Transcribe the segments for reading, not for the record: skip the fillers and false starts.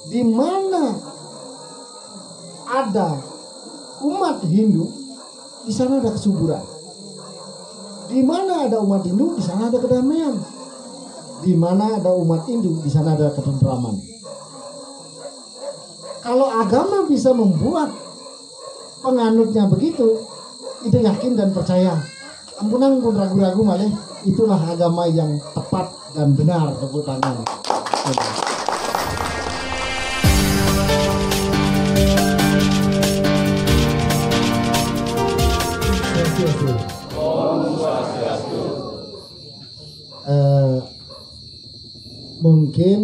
di mana ada umat Hindu, di sana ada kesuburan. Di mana ada umat Hindu, di sana ada kedamaian. Di mana ada umat Hindu, di sana ada ketentraman. Kalau agama bisa membuat penganutnya begitu, itu yakin dan percaya. Ampunan pun ragu-ragu malah, itulah agama yang tepat dan benar. Tepuk tangan. Mungkin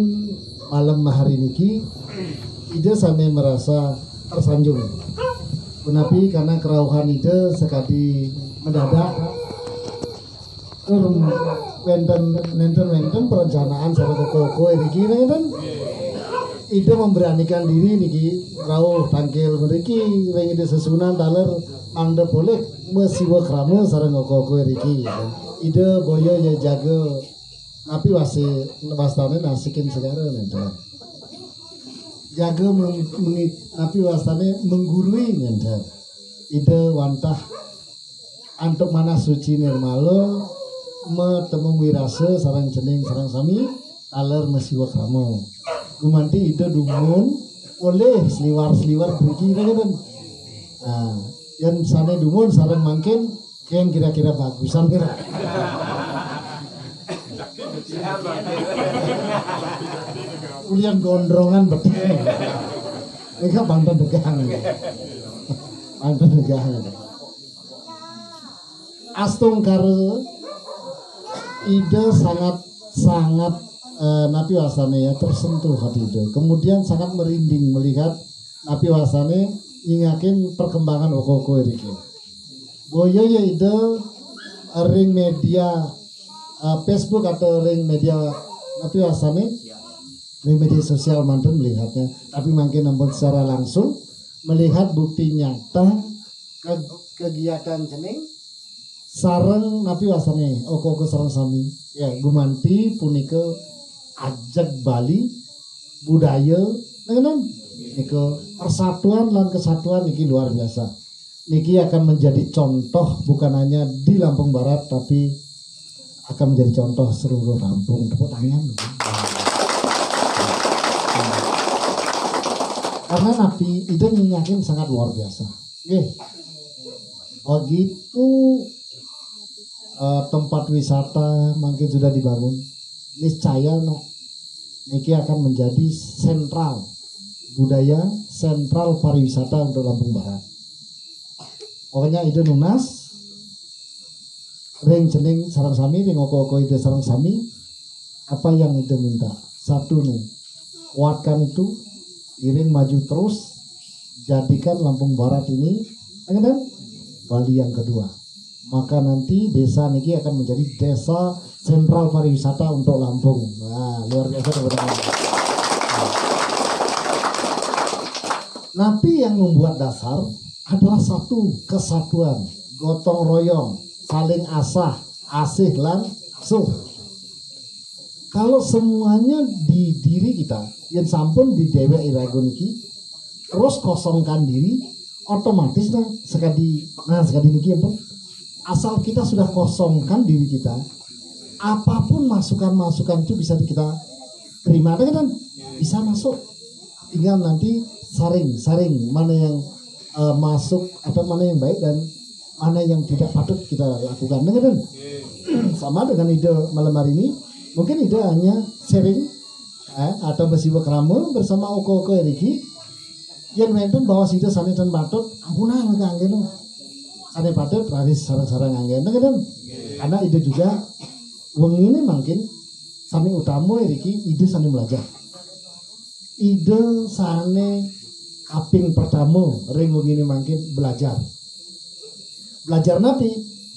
malam hari ini ide sana merasa tersanjung. Menapi karena kerauhan ide sekali mendadak wenten perencanaan sama koko iki kan ide memberanikan diri niki rauh tangkil mriki ring ide sesunan daler anda boleh mesiwa kramo sareng koko iki ide boyo ya jaga tapi wastane nasikin segara nenten jaga tapi wastane menggurui nenten ide wantah antuk mana suci nirmalo metemu wirase sarang jening sarang sami taler mesiwa kramo gumanti ide dumun oleh seliwar beriki kan yang sana dumun sarang mangkin yang kira-kira bagusan kira kuliah gondrongan betul mereka banten degang astung kare ide sangat Nabi Wasane ya tersentuh hati ide kemudian sangat merinding melihat Nabi Wasane ingakin perkembangan oko-oko ini boyo ya ide ring media Facebook atau ring media Nabi Wasane ring media sosial mantan melihatnya tapi makin nampun secara langsung melihat bukti nyata kegiatan jening sareng Nabi Wasane oko sareng sami ya gumanti punika ajak Bali budaya nengenan niko persatuan lan kesatuan niki luar biasa niki akan menjadi contoh bukan hanya di Lampung Barat tapi akan menjadi contoh seluruh Lampung. Tepuk tangan karena Nabi itu yakin sangat luar biasa begitu tempat wisata mungkin sudah dibangun niscaya niki akan menjadi sentral budaya sentral pariwisata untuk Lampung Barat pokoknya ide nunas ring jening sarang sami ring oko ide sarang sami apa yang ide minta satu nih kuatkan itu iring maju terus jadikan Lampung Barat ini kan Bali yang kedua maka nanti desa niki akan menjadi desa sentral pariwisata untuk Lampung. Nah, luar biasa teman-teman. Nabi yang membuat dasar adalah satu kesatuan, gotong royong, saling asih lan suh. Kalau semuanya di diri kita, yang sampun di dewek irago niki, terus kosongkan diri, otomatis sekali niki ampun. Asal kita sudah kosongkan diri kita, apapun masukan-masukan itu bisa kita terima kan bisa masuk. Tinggal nanti saring mana yang masuk atau mana yang baik dan mana yang tidak patut kita lakukan. Kan? Sama dengan ide malam hari ini, mungkin ide hanya sharing atau bersiwa keramu bersama oko-oko Eriki yang menten bahwa ide sana dan patut ampunan mereka anggen ada patut raris sarang-sarang anggen kan? Karena ide juga wong ini mungkin sami utama Eriki ide sana belajar ide sana kaping pertama ring wong ini mungkin belajar Nabi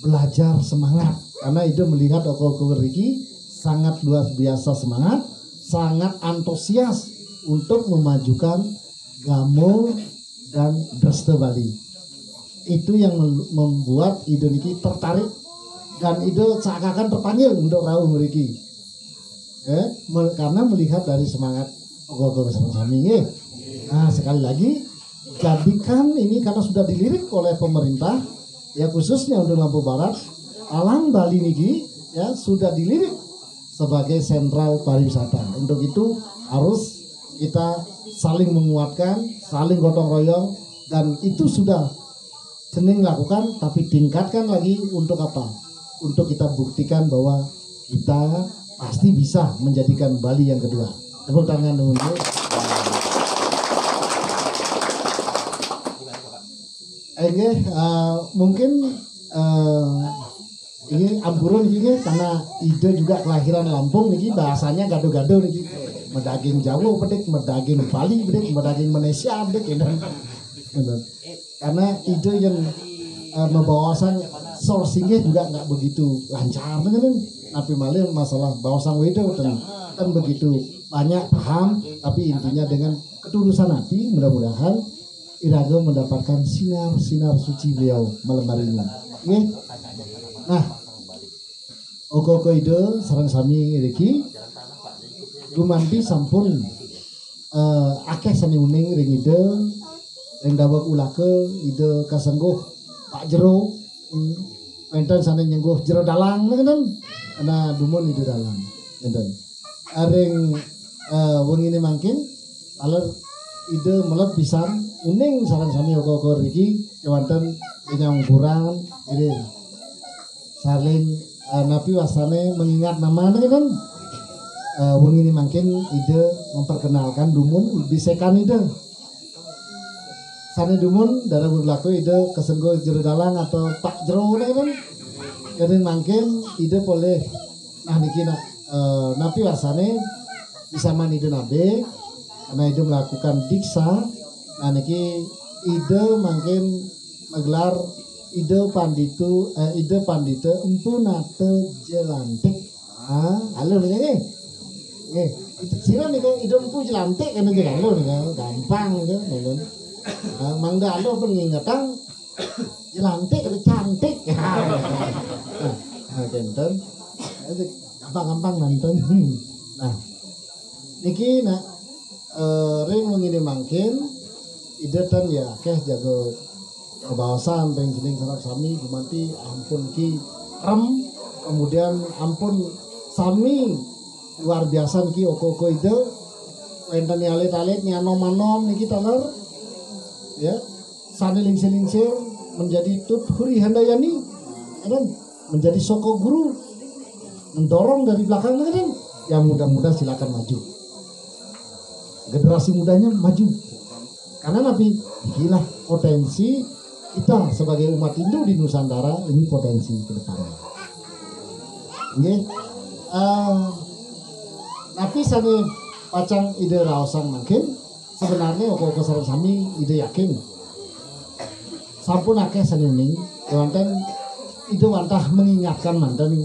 belajar semangat karena ide melihat oko-oko Eriki sangat luar biasa semangat sangat antusias untuk memajukan Gamo dan Dresta Bali. Itu yang membuat ide niki tertarik dan ide seakan-akan terpanggil untuk rauh meriki karena melihat dari semangat Oke sami nggih. Nah, sekali lagi jadikan ini karena sudah dilirik oleh pemerintah ya khususnya untuk Lampung Barat, Talang Bali niki ya sudah dilirik sebagai sentral pariwisata. Untuk itu harus kita saling menguatkan, saling gotong royong, dan itu sudah sering lakukan, tapi tingkatkan lagi untuk apa? Untuk kita buktikan bahwa kita pasti bisa menjadikan Bali yang kedua. Tepuk tangan untuk. Mungkin ini amburan ini karena ide juga kelahiran Lampung niki bahasanya gado-gado niki. Medaging Jawa pedek, medaging Bali pedek, medaging Malaysia pedek gitu. Karena ide yang membawasan sourcingnya juga nggak begitu lancar kan, tapi malah masalah bawasan wedo dan begitu banyak paham, tapi intinya dengan ketulusan hati mudah-mudahan Iraga mendapatkan sinar suci beliau malam hari ini. Okay? Nah, oko ide sareng sami iki gumanti sampun akeh sami uning ring ide yang dawak ulake ide kasengguh Pak Jero enten sane nyengguh jero dalang kan ana dumun ide dalang enten aring wengine mangkin alur ide meleb pisan uning sareng sami oko iki kewanten yang kurang ini saling napi wasane mengingat nama kan wengine mangkin ide memperkenalkan dumun bisekan ide sane dumun darah berlaku ide kesenggo jero dalang atau Pak Jero kan jadi mangkin ide boleh nah niki napi wasane bisa man ide nabe karena ide melakukan diksa nah niki ide mangkin menggelar ide pandita empu nate jelantik halo nih sira nih ide empu jelantik kan aja halo nih gampang gitu mangga halo pengingatang jelantik itu cantik nah jenten gampang nonton nah niki ring mengini mangkin ide tan ya jago kebawasan penggiling sanak sami gumanti ampun ki rem kemudian ampun sami luar biasa ki oko ide wenten alit-alit nyanom-manom niki taler ya saniling-selingsir menjadi tut huri handayani kan menjadi soko guru mendorong dari belakang kan yang mudah-mudah silakan maju generasi mudanya maju karena nabi gila potensi kita sebagai umat Hindu di Nusantara ini potensi ke depannya. Nggih. Tapi sane pacang ide raosan mungkin sebenarnya oko sareng sami ide yakin. Sampun akeh sanuning wonten ide wantah mengingatkan manten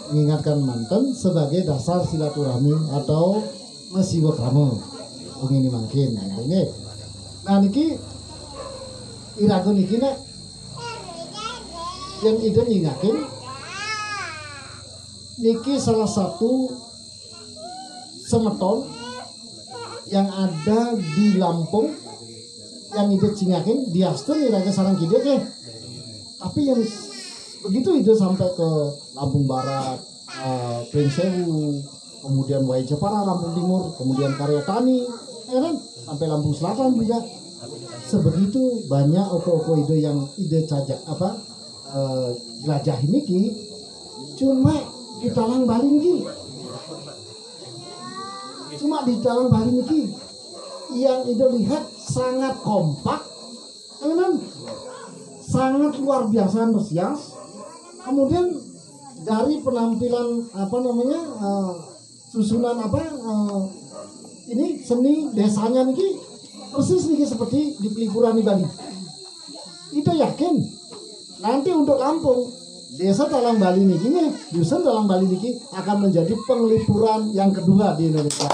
mengingatkan manten sebagai dasar silaturahmi atau mesiwa krama. Begini mungkin. Nggih. Nah niki Irago niki nak yang ide nyingakin niki salah satu semeton yang ada di Lampung yang ide cingakin diastun Irago sarang kide ke tapi yang begitu ide sampai ke Lampung Barat Prinsewu kemudian Wai Jepara Lampung Timur kemudian Karya Tani ya kan sampai Lampung Selatan juga sebegitu banyak oko-oko ide yang ide cajak jelajah ini ki cuma di Talang Bali ini yang ide lihat sangat kompak kan sangat luar biasa antusias kemudian dari penampilan susunan ini seni desanya niki persis nih seperti di pelipuran di Bali. Itu yakin nanti untuk Lampung desa Talang Bali niki dusun Talang Bali niki akan menjadi penglipuran yang kedua di Indonesia.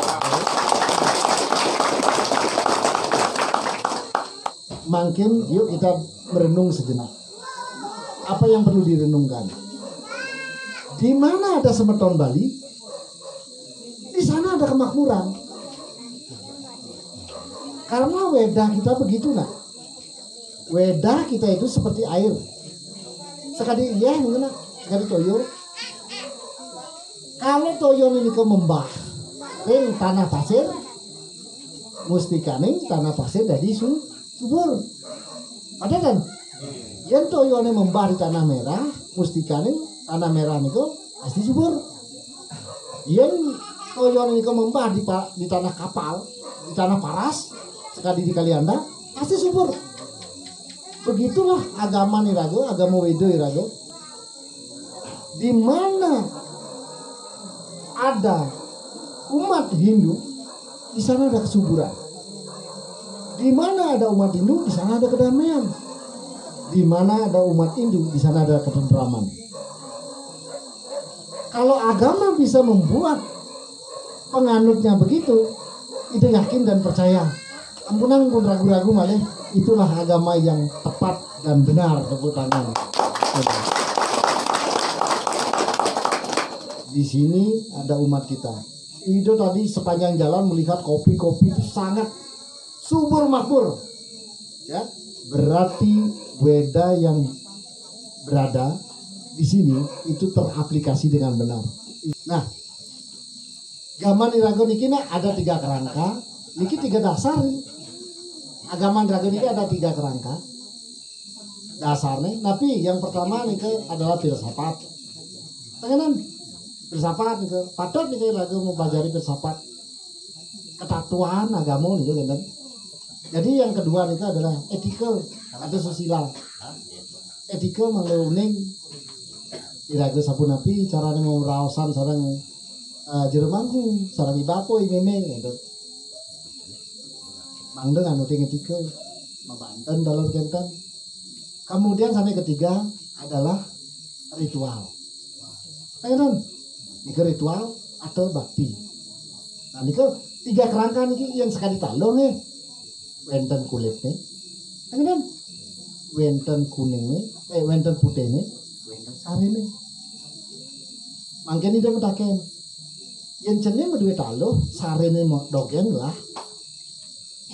Mungkin yuk kita merenung sejenak. Apa yang perlu direnungkan? Di mana ada semeton Bali, di sana ada kemakmuran. Karena wedah kita begitu nak. Wedah kita itu seperti air. Sekali iya mungkin nak, sekali toyo. Kalau toyo ini ke membah ring tanah pasir, mustikaning tanah pasir dari subur. Ada kan? Yang toyo ini membah di tanah merah, mustikaning tanah merah niku pasti subur. Yang toyo ini ke membah di tanah kapal, di tanah paras, sekali di Kalianda pasti subur. Begitulah agama nirago, agama Wedo nirago. Di mana ada umat Hindu, di sana ada kesuburan. Di mana ada umat Hindu, di sana ada kedamaian. Di mana ada umat Hindu, di sana ada ketentraman. Kalau agama bisa membuat penganutnya begitu, itu yakin dan percaya. Ampunan pun ragu-ragu malah, itulah agama yang tepat dan benar. Tepuk tangan. Di sini ada umat kita. Itu tadi sepanjang jalan melihat kopi-kopi itu sangat subur makmur. Ya, berarti Weda yang berada di sini itu teraplikasi dengan benar. Nah, gaman irago niki ada 3 kerangka, niki 3 dasar. Agama irago niki ada 3 kerangka dasarnya. Tapi yang pertama niki adalah filsafat. Tenganan filsafat nih, patut nih lagu mau pelajari filsafat, ketatuan agama nih kan. Jadi yang kedua nih adalah etika atau susila. Etika mangluning irago sapunapi caranya mau meraosan sarang Jermanku, sarang ibapo ini gitu. Mangdeng anu etika, mabanten dalam kentan. Kemudian sampai ketiga adalah ritual. Kan? Ini ritual atau bakti. Nah, ini 3 kerangka ini yang sekali talong nih. Wenten kulit nih. Kan? Wenten kuning nih, wenten putih nih, wenten sari nih. Mangkene dia mutaken. Yang jenis berdua talo, sari nih mau dogen lah.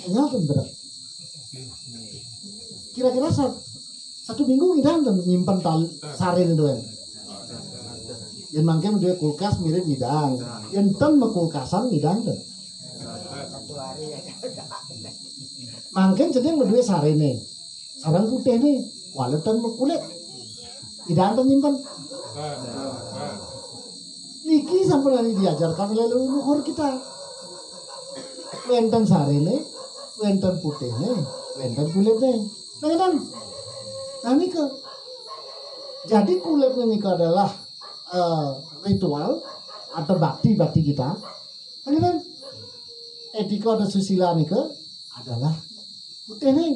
Enggak bener. Kira-kira 1 minggu kita nyimpen sari nih doang. Yang mangke menduwe kulkas mirip ngidang. Yang ten mekulkasan ngidang ten. Mangke jeneng menduwe sarene. Sarang putih nih, waletan kulit. Ngidang ten nyimpen. Iki sampun hari diajarkan oleh leluhur kita. Wenten sarene, wenten putihne, wenten kulitne. Nah niku. Jadi kulitnya niku adalah ritual atau bakti kita, kan? Etika atau susila nih adalah putih nih.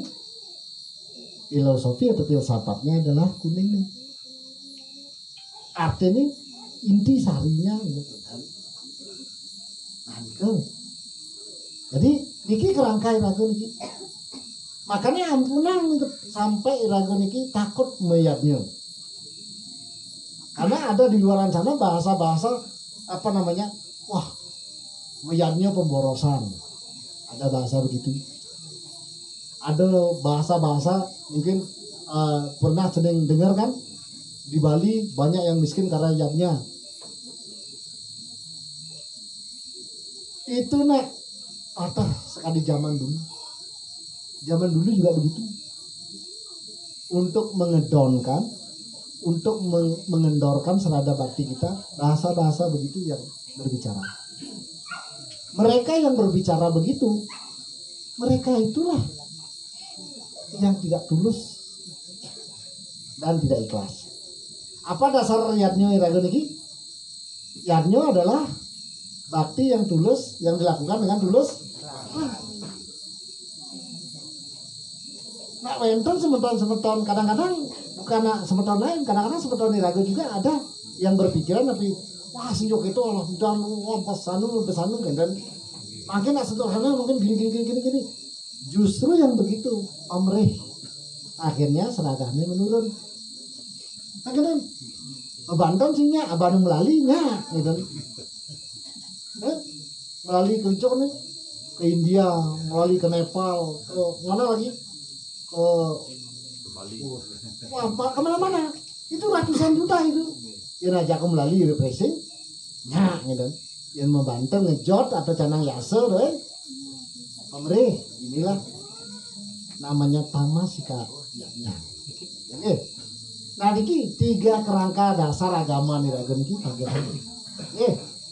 Filosofi atau filsafatnya adalah kuning nih. Artinya inti sarinya, nah, jadi niki kerangka irago niki. Makanya ampunan sampai irago niki takut meyatnya. Karena ada di luar sana bahasa-bahasa apa namanya, wah, meyatnya pemborosan. Ada bahasa begitu. Ada bahasa-bahasa mungkin pernah sering dengar kan, di Bali banyak yang miskin karena yatnya. Itu nak patah sekali zaman dulu. Zaman dulu juga begitu. Untuk mengedonkan, untuk mengendorkan serada bakti kita, bahasa-bahasa begitu yang berbicara. Mereka yang berbicara begitu, mereka itulah yang tidak tulus dan tidak ikhlas. Apa dasar yatnyo irago niki? Yatnyo adalah bakti yang tulus, yang dilakukan dengan tulus. Nah, wenten semeton kadang-kadang bukan semeton lain, kadang-kadang semeton irago juga ada yang berpikiran tapi wah sinjok itu Allah dan wah pesanu kan dan makin nak sederhana mungkin gini. Justru yang begitu pamrih akhirnya seragahnya menurun. Akhirnya Banten sihnya abanu melalui nya gitu. Melalui kuncuk nih ke India, melalui ke Nepal, ke mana lagi? Ke wah, kemana-mana. Itu ratusan juta itu. Yang aja aku melalui refreshing. Nah, gitu. Yang membantu ngejot atau canang yase deh. Pemerih, inilah namanya tamasika. Ya. Nah, niki 3 kerangka dasar agama Irago niki bagian.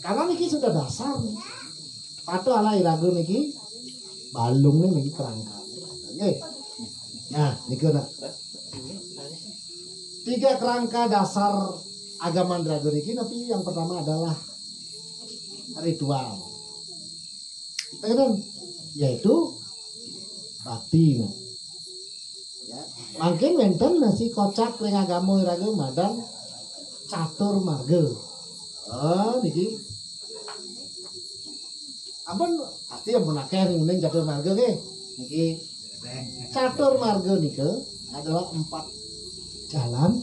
Karena niki sudah dasar. Patu ala Irago niki balung niki kerangka. Nah, niki nak 3 kerangka dasar agama Irago niki, tapi yang pertama adalah ritual. Yaitu bakti. Ya, mungkin wenten nasi kocak ring agama Irago madan catur marga. Oh, niki. Ampun pasti ampun akeh ning catur marga nggih. Niki catur marga niki adalah 4 jalan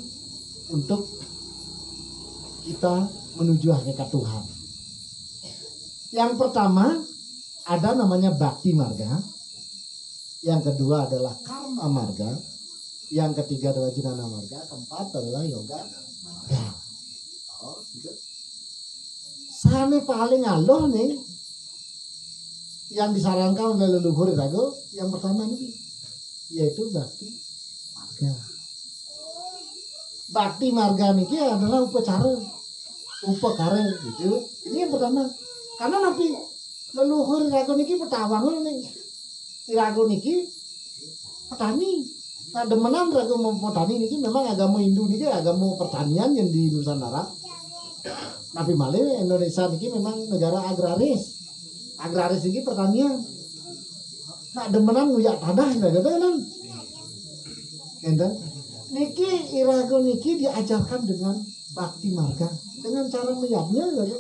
untuk kita menuju hakikat Tuhan. Yang pertama ada namanya bakti marga. Yang kedua adalah karma marga. Yang ketiga adalah jnana marga. Keempat adalah yoga marga. Oh, gitu. Sane paling aloh nih yang disarankan oleh leluhur Irago yang pertama nih yaitu bakti marga. Bakti marga niki adalah upakara gitu. Ini yang pertama. Karena nabi leluhur Irago niki petawangun nih. Irago niki petani. Nah, demenan Irago mau petani niki memang agama Hindu niki agama pertanian yang di Nusantara. Tapi malih Indonesia niki memang negara agraris. Agraris niki pertanian. Nah, demenan nguyak tanah gitu kan. Enten niki Irago niki diajarkan dengan bakti marga, dengan cara melihatnya gitu,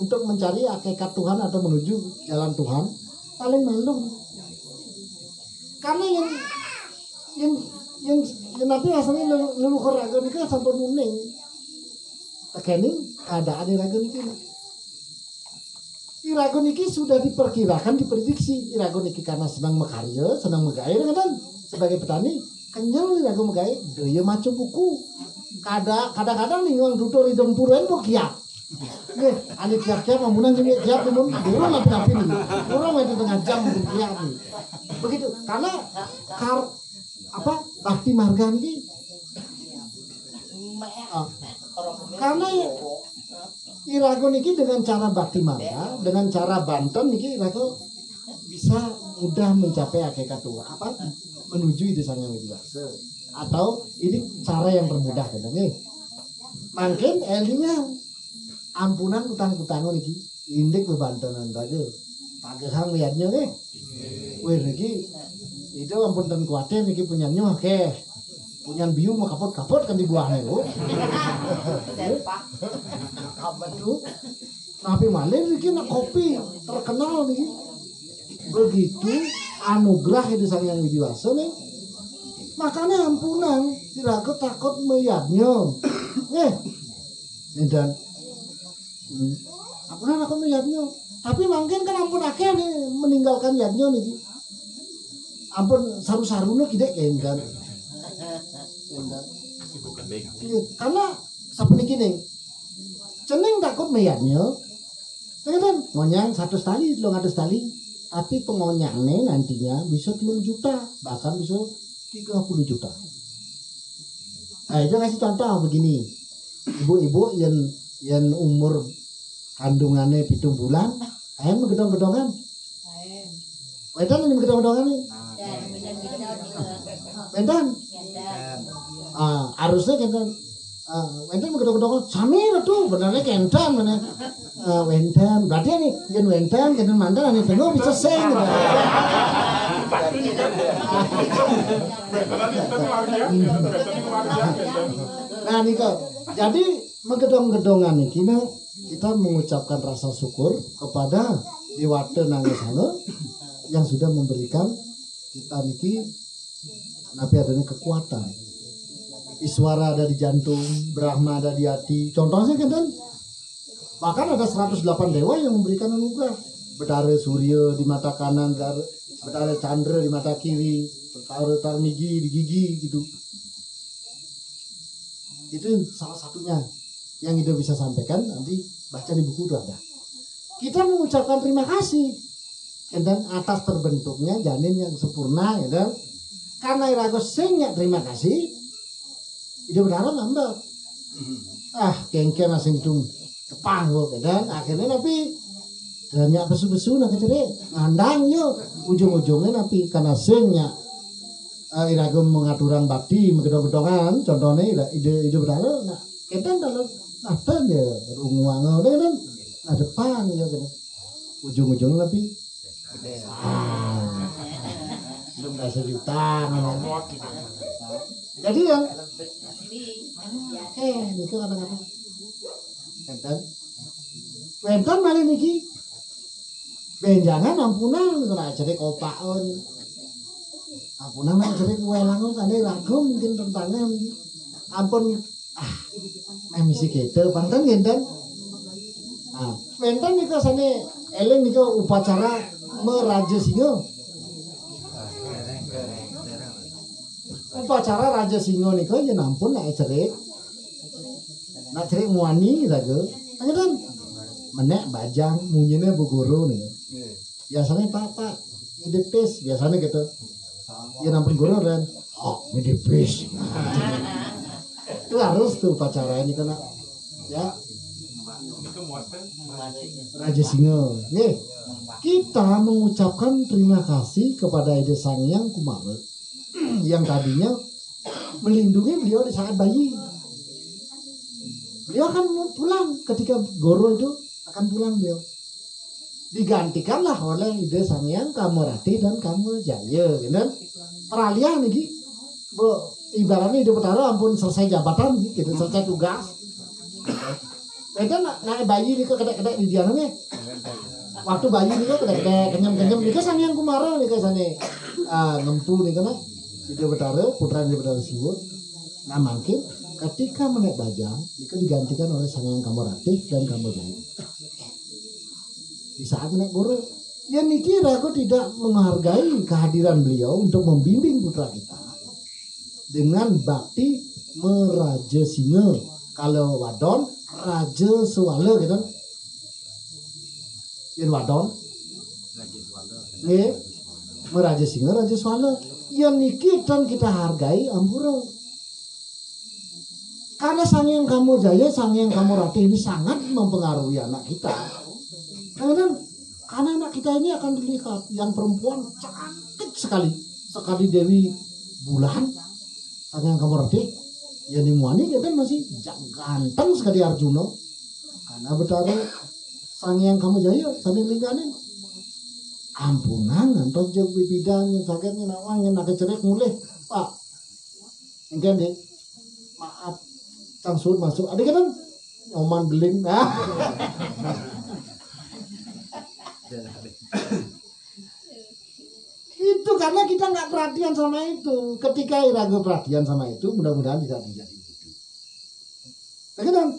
untuk mencari hakikat Tuhan atau menuju jalan Tuhan paling malum. Karena yang nabi asalnya leluhur Irago niki sampun muning. Tekeni keadaan Irago niki. Irago niki sudah diperkirakan, diprediksi. Irago niki karena senang mekarya, senang megawe kan sebagai petani. Kenyal Irago megawe, daya macu buku. Kadang-kadang nih orang tutur di dempuran mau kiap. Nggih, ane kiap-kiap amunan jeung kiap mun durung napi-napi nih. Durung itu tengah jam kiap nih. Begitu. Karena bakti marga niki karena Irago niki dengan cara bakti marga, dengan cara banten niki Irago bisa mudah mencapai hakikat Tuhan. Menuju ide sang yang lebih besar. Atau ini cara yang termudah kan nih. Mungkin elinya ampunan utang-utang niki indik bebantenan Irago. Pagehang liatnya nih. Wih niki itu ampun ten kuatir niki punya nyuh akeh. Punya biu mau kapot-kapot kan dibuahnya kok. Betul. Tapi malih niki nak kopi terkenal niki. Begitu anugerah itu sang yang widiwasa nih. Makanya ampunan Irago takut melihatnya. Dan ampunan aku melihatnya. Tapi mungkin kan ampun akeh nih meninggalkan yadnya nih. Ampun saru-saruna kidek kan. Karena sapuniki nih. Ceneng takut melihatnya. Kan ngonyang 100 tali, 200 tali. Tapi pengonyangnya nantinya bisa 3 juta, bahkan bisa 30 juta. Nah, itu kasih contoh begini. Ibu-ibu yang umur kandungannya 7 bulan, ayam gedong-gedongan. Wedan ini gedong-gedongan nih. Wedan. Harusnya kan Wenten gedong-gedong sami tuh benernya kentan mana wenten berarti nih jen wenten kentan mantan nih tengok bisa seng gitu. Nah nih kok jadi menggedong-gedongan nih kita mengucapkan rasa syukur kepada Dewata Nangasana yang sudah memberikan kita niki nabi adanya kekuatan. Iswara ada di jantung, Brahma ada di hati. Contohnya kan bahkan ada 108 dewa yang memberikan anugerah. Betara surya di mata kanan, betara candra di mata kiri, betara tarmigi di gigi gitu. Itu salah satunya yang kita bisa sampaikan, nanti baca di buku itu ada. Kita mengucapkan terima kasih dan atas terbentuknya janin yang sempurna, dan karena irago singnya terima kasih, ide berharap ngambek. Kengken asing tung kepang kok, dan akhirnya tapi banyak besu-besu nak kecere ngandang yo ujung-ujungnya tapi karena singnya iragum mengaturang bakti megedong-gedongan contohnya ide berhala nah kita dalam apa ya runguang kan nah depan ya kan ujung-ujungnya tapi belum kasih juta jadi yang itu kata-kata Wenton malah niki benjangan ampunan kena jadi kopaon ampunan mah jadi welangon tadi lagu mungkin tentangnya ampun misi gitu pantan gitu Wenton nika sana eleng nika upacara meraja singo upacara raja singo nika ya ampun nak cerik muani lagu kan menek bajang munyine buguru nih biasanya pak midipis biasanya gitu ya nampun guru dan midipis itu harus tuh pacara ini karena ya Raja Singa nih kita mengucapkan terima kasih kepada Ide Sangyang Kumara yang tadinya melindungi beliau di saat bayi. Beliau akan pulang ketika Goro itu akan pulang beliau. Digantikanlah oleh Ide Sangyang Kamorati dan Kamojaya. Dan peralihan nih, ibaratnya Ide Betara ampun selesai jabatan, gitu, selesai tugas. Itu naik bayi nih kedek-kedek di diananya. Waktu bayi nih kedek-kedek kenyam-kenyam nih Sangyang Kumara nih sana ngempu nih karena Ide Betara putra Ide Betara Siwut. Nah mungkin ketika menaik bajang itu digantikan oleh Sangyang Kamorati dan Kamojaya. Di saat menaik Guru, ya niki aku tidak menghargai kehadiran beliau untuk membimbing putra kita dengan bakti meraja singa. Kalau wadon raja swala gitu, yang wadon, nih meraja singa raja swala. Ya niki dan kita hargai ampura. Karena Sangyang Kamojaya, Sangyang Kamorati ini sangat mempengaruhi anak kita. Karena anak kita ini akan dilihat yang perempuan cantik sekali Dewi Bulan, Sangyang Kamorati, yang dimuani kita masih ganteng sekali Arjuna. Karena Betara Sangyang Kamojaya saling lingkanin. Ampunan ngantos jeung bibidang yang sakitnya nawang yang nak cerik mulih Pak. Engken deh. Maaf. Langsung masuk. Ada kan oman beling. Itu karena kita nggak perhatian sama itu. Ketika iraga perhatian sama itu, mudah-mudahan tidak menjadi begitu. Kan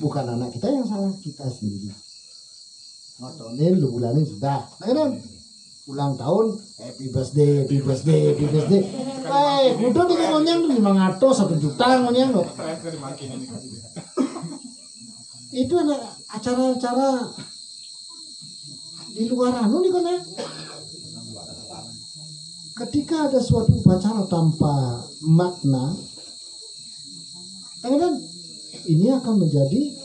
bukan anak kita yang salah, kita sendiri. Ngotonin, lu bulanin sudah. Kan ulang tahun, happy birthday. Udah nih ngonyang tuh 500 1 juta ngonyang loh. Itu ada acara-acara di luar anu nih kan ya. Ketika ada suatu upacara tanpa makna, kan ini akan menjadi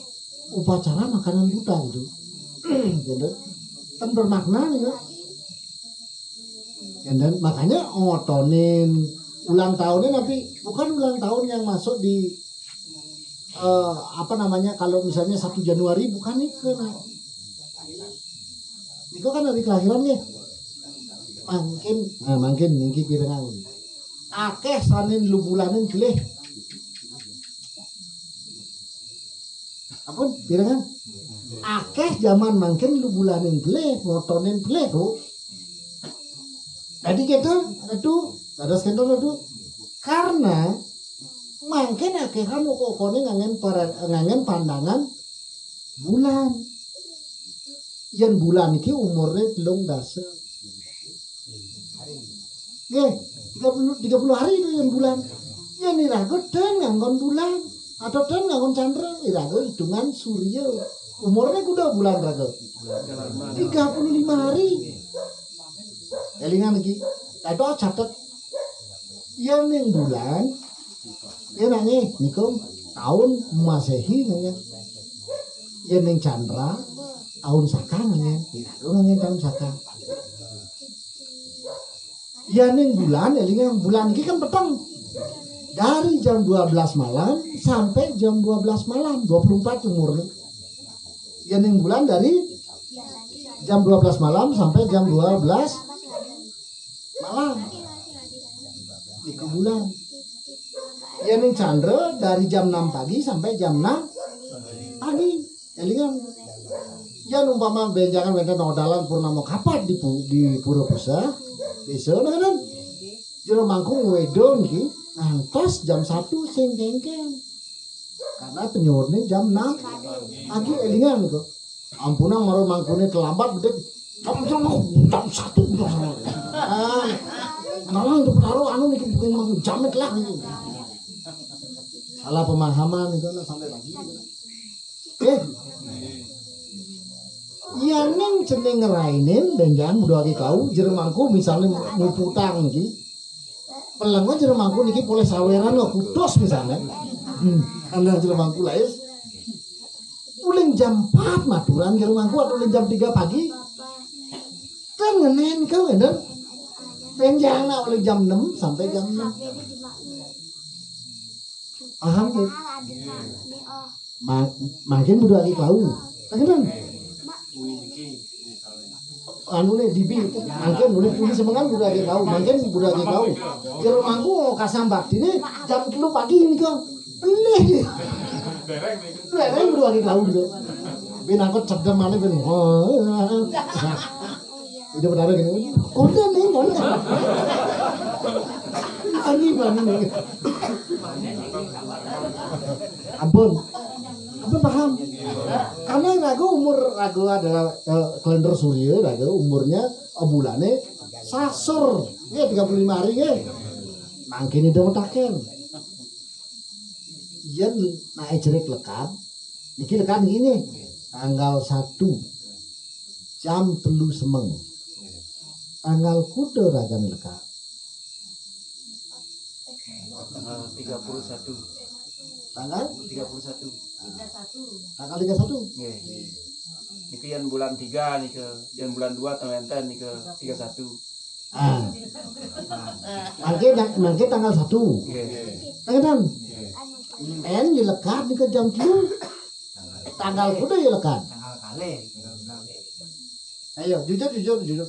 upacara makanan buta gitu. Gitu. Kan bermakna nih kan. Dan makanya ngotonin ulang tahunnya tapi bukan ulang tahun yang masuk di kalau misalnya 1 Januari bukan itu nah. Itu kan hari kelahirannya. Mungkin ningki pirengan. Akeh sanin lu bulanin geleh. Apun pirengan? Akeh zaman mungkin lu bulanin geleh, ngotonin geleh tuh. Jadi gitu, ada skandal itu. Karena mungkin akhirnya kok ngangen pandangan bulan. yen bulan iki umurnya 3 dasa. Nggih, 30 hari itu yen bulan. Yen irago den nganggon bulan atau den nganggon candra, irago hitungan surya. Umurnya kuda bulan rago. 35 hari. Elingan iki. Ada catet. Yen ning bulan yen nangis niku tahun Masehi nanya. Yen ning candra tahun Saka nanya. Irago nanya tahun Saka. Yen ning bulan elingan bulan iki kan peteng. Dari jam 12 malam sampai jam 12 malam 24 umurnya. Yen ning bulan dari jam 12 malam sampai jam 12 malam. Iku bulan. Yen ning candra dari jam 6 pagi sampai jam 6 pagi. Elingan. Yen umpama benjangan wonten odalan purnama kapat di Pura Pusa, desa kan. Jero mangkung wedon iki ngantos jam 1 sing kengken. Karena penyurne jam 6 pagi elingan kok. Ampunang maro mangkune terlambat bedek jam 1. Malah untuk taruh anu niki bukan jamet lah ini. Salah pemahaman itu sampai pagi. Iya ning jeneng ngerainin dan jangan mudah lagi kau jeremangku misalnya nguputang iki. Pelengnya jeremangku niki boleh saweran lo kudos misalnya. Anda jeremangku lah is. Uling jam 4 maturan jeremangku atau uling jam 3 pagi. Kan ngenen kau edan. Penjana oleh jam 6 sampai jam 6. Paham tuh? Makin mudah lagi kau. Kan? Anu nih dibi, makin boleh tulis semangat mudah lagi kau. Makin mudah lagi kau. Kalau mangku mau kasambak ini jam 3 pagi ini kau. Beleh dia. Dereng mudah lagi kau gitu. Ben aku cedem mana ben. Itu benar gini. Konten nih, konten. Ani nih. Ampun paham. Karena ragu adalah kalender surya, ragu umurnya bulannya sasur. Ya 35 hari ya. Mangkin itu metaken. Yen naik jerik lekat. Niki lekat gini. Tanggal 1 jam 3 semeng. Tanggal kuda ragan lekat. Tanggal 31. Tanggal 31. Tanggal 31. Nggih. Niki yang bulan 3 niki, yang bulan 2 tanggal enten niki 31. Mangke tanggal 1. Nggih. Tangan. En lekat niki jam 3. Tanggal kuda ya lekat. Tanggal kali. Ayo jujur.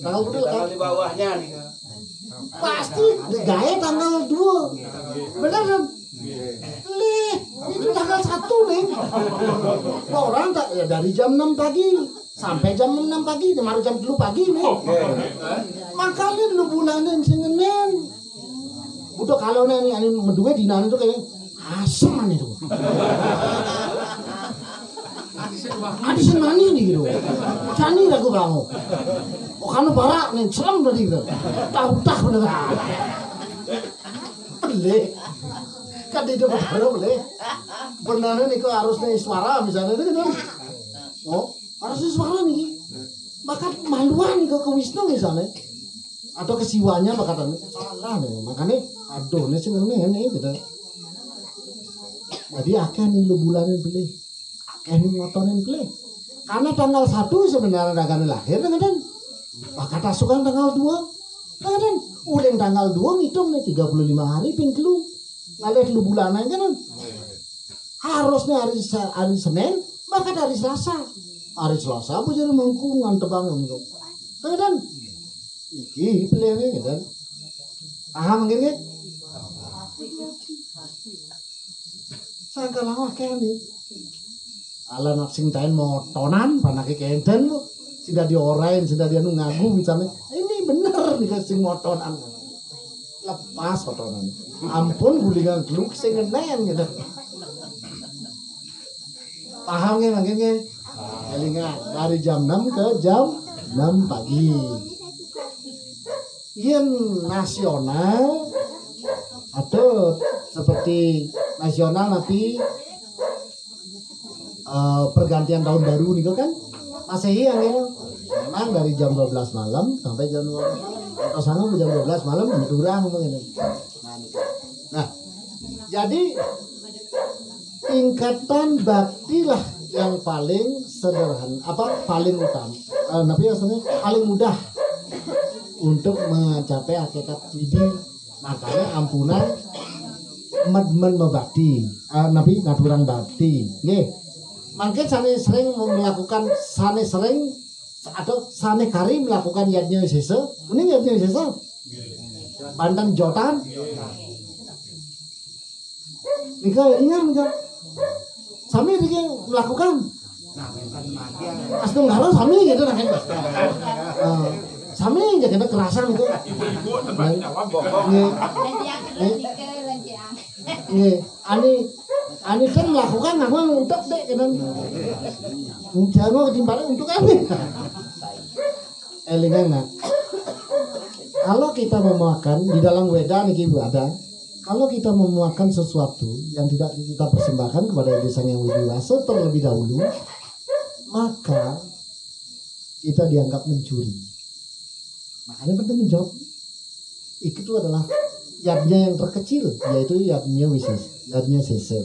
Tanggal kuda lekat. Tanggal di bawahnya niki. Pasti gaya tanggal 2. Benar kan? Lih, itu tanggal 1 nih. Orang tak ya dari jam 6 pagi sampai jam 6 pagi, kemarin jam 3 pagi nih. Makanya lu bulanan sing ngenen. Udah kalau nih ani medue dinane itu kayak asem man itu. Adi senani nih gitu. Cani aku bangu. Oh kan barak nih serem tadi gitu. Tahu bener. Boleh. Kan itu bener boleh. Benar nih kok harusnya suara misalnya itu kan. Oh, harusnya suara nih. Maka maluan ke Wisnu misalnya. Atau ke siwanya makanya salah nih. Makanya aduh nih senengnya nih gitu. Jadi akan lu bulanin beli. Akan ngotonin beli. Karena tanggal 1 sebenarnya akan lahir kan. Maka tasukan tanggal 2. Kan udah tanggal 2 ngitung nih 35 hari ping telu. Ngalih lu bulanan kan. Harusnya hari Senin, maka hari Selasa. Hari Selasa apa jadi mangkungan tebang gitu. Kan? Iki pilihnya kan. Paham mungkin kan? Sangka lama kayak nih. Ala nak sing tain motonan, panake kenten lo. Sudah diorain, sudah dia ngagu misalnya. Ini bener nih sing motonan. Lepas motonan. Ampun gulingan gluk sing ngenen gitu. Paham nggih mangke nggih? Elingan dari jam 6 ke jam 6 pagi. Yen nasional atau seperti nasional tapi pergantian tahun baru nih kan Masehi yang ya memang dari jam 12 malam sampai jam 12 malam atau sama jam 12 malam kurang begini. Nah, jadi tingkatan bakti lah yang paling sederhana, paling utama, tapi maksudnya paling mudah untuk mencapai hakikat widi. Makanya ampunan men mebakti, nabi ngaturang bakti. Nggih. Mungkin sane sering melakukan atau sane kari melakukan yadnya sesa. Ini yadnya sesa. Banten jotan. Nika ingat nika. Sami dia melakukan. Astung ngaro sami gitu nah. Sami aja kena kerasan itu. Ani kan melakukan apa untuk dek kan. Jangan ketimbang untuk apa? Elingan nak. Kalau kita memakan di dalam Weda nih ibu ada. Kalau kita memakan sesuatu yang tidak kita persembahkan kepada Yang Sang Hyang Widi Wasa terlebih dahulu, maka kita dianggap mencuri. Makanya penting menjawab. Itu adalah yadnya yang terkecil, yaitu yadnya wisis, yadnya sese.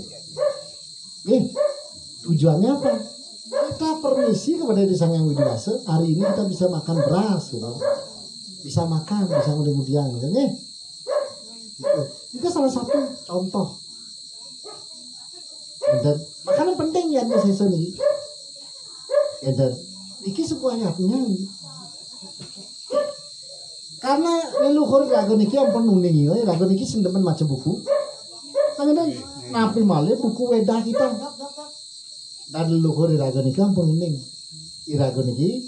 Tujuannya apa? Kita permisi kepada Yang Sang Hyang Widi Wasa, hari ini kita bisa makan beras, gitu. Bisa makan, bisa kemudian, gitu. Itu salah satu contoh. Dan makanya penting yadnya sese nih. Dan ini sebuah yadnya. Karena leluhur lagu niki ampun nuningi, lagu niki sendemen maca buku. Tangan napi malih buku Weda kita. Dan leluhur lagu niki ampun nuning. Lagu niki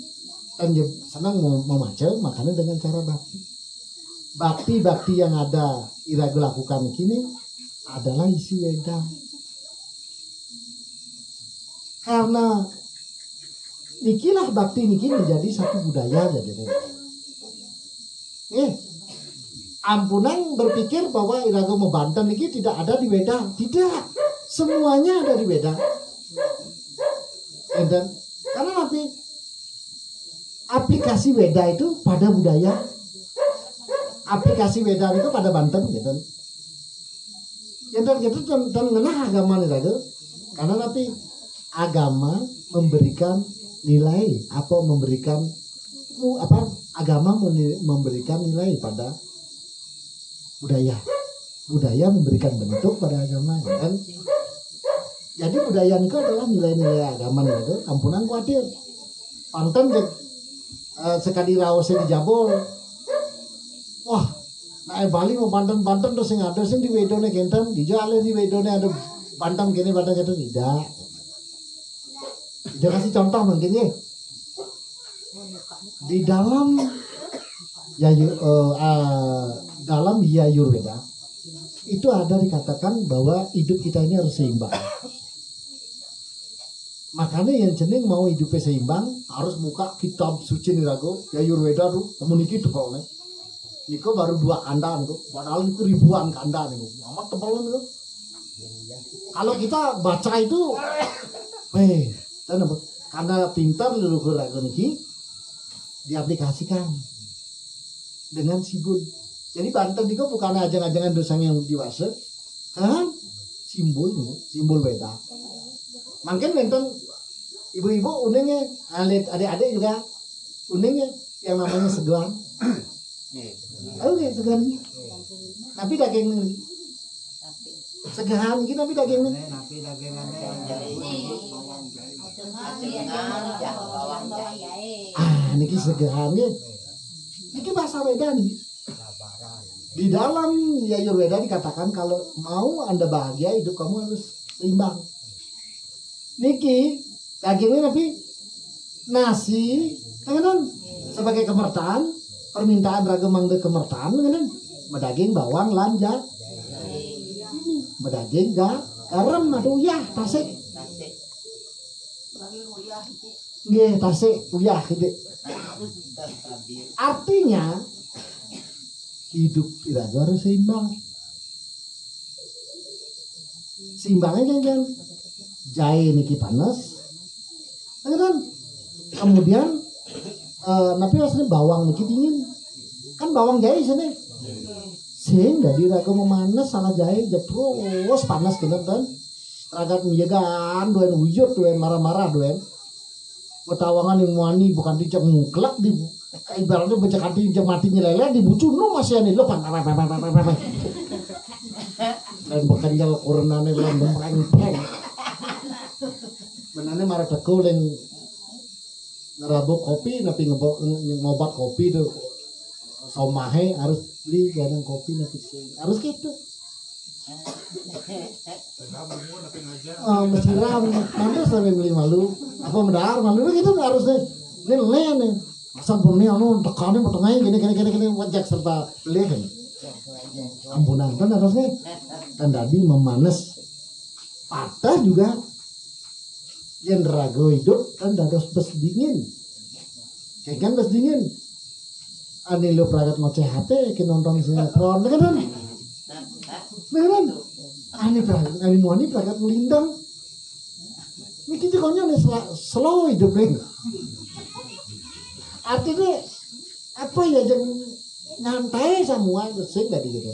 kan senang membaca, makanya dengan cara bakti. Bakti yang ada irago lakukan kini adalah isi Weda. Karena nikilah bakti niki menjadi satu budaya jadi. Ampunan berpikir bahwa irago Banten ini tidak ada di Weda. Tidak, semuanya ada di Weda. Dan karena aplikasi Weda itu pada budaya, aplikasi Weda itu pada Banten gitu. Gitu dan mengenai agama irago, karena agama memberikan nilai atau memberikan agama memberikan nilai pada budaya memberikan bentuk pada agama kan. Jadi budaya itu adalah nilai-nilai agama itu ampunan khawatir panten sekali rawose dijabol wah naik Bali mau Banten terus yang ada sing di wedone kenten dijualin di wedone ada Banten gini Banten gitu tidak kasih contoh mungkin ya. Di dalam dalam Yayurveda itu ada dikatakan bahwa hidup kita ini harus seimbang. Makanya yang jeneng mau hidupnya seimbang harus buka kitab suci nirago Yayurveda tuh komuniki tebal nih. Niko baru 2 kanda nih, padahal itu ribuan kanda nih, amat tebal nih. Kalau kita baca itu, karena pintar leluhur rago niki diaplikasikan dengan simbol. Jadi Banten itu bukan ajang-ajangan dosanya yang dewasa, kan? Simbol Weda. Mungkin Banten ibu-ibu uningnya, adik-adik juga uningnya yang namanya segan. Oke, segan. Tapi daging segan gitu, tapi daging niki segeranya niki bahasa Weda nih. Di dalam Yayurveda dikatakan kalau mau Anda bahagia hidup kamu harus seimbang. Niki dagingnya tapi nasi kan sebagai kemertaan permintaan ragam mangde kemertaan kan daging bawang lanja daging garam aduh ya tasik nggih tasik uyah gitu. Artinya hidup iraga harus seimbang. Seimbangnya kan jahe niki panas, kan? Kemudian tapi aslinya bawang niki dingin, kan bawang jahe sini. Sehingga di raga memanas salah jahe jepros panas gitu kan. Raga menjagaan duen wujud duen marah-marah duen. Petawangan yang muani bukan dicek muklak di ibaratnya becek hati jam mati nyelele dibucu no masih ani lo pan dan bekanjal koronane lambung peng benane marah teko yang ngerabuk kopi tapi ngobat kopi tuh somahe harus beli gadang kopi nanti harus gitu. Mesti ram nanti sampai beli malu apa medar malu gitu harusnya nih asal bumi anu tekannya potongnya gini wajak serta beli kan ampunan kan harusnya dan tadi memanas patah juga yang rago hidup kan harus bes dingin kan bes dingin ane lo peragat ngoceh hati ke nonton sinetron kan ane muani peragat melindang ini kita konya nih slow hidup nih artinya apa ya jangan nyantai semua itu sih tadi gitu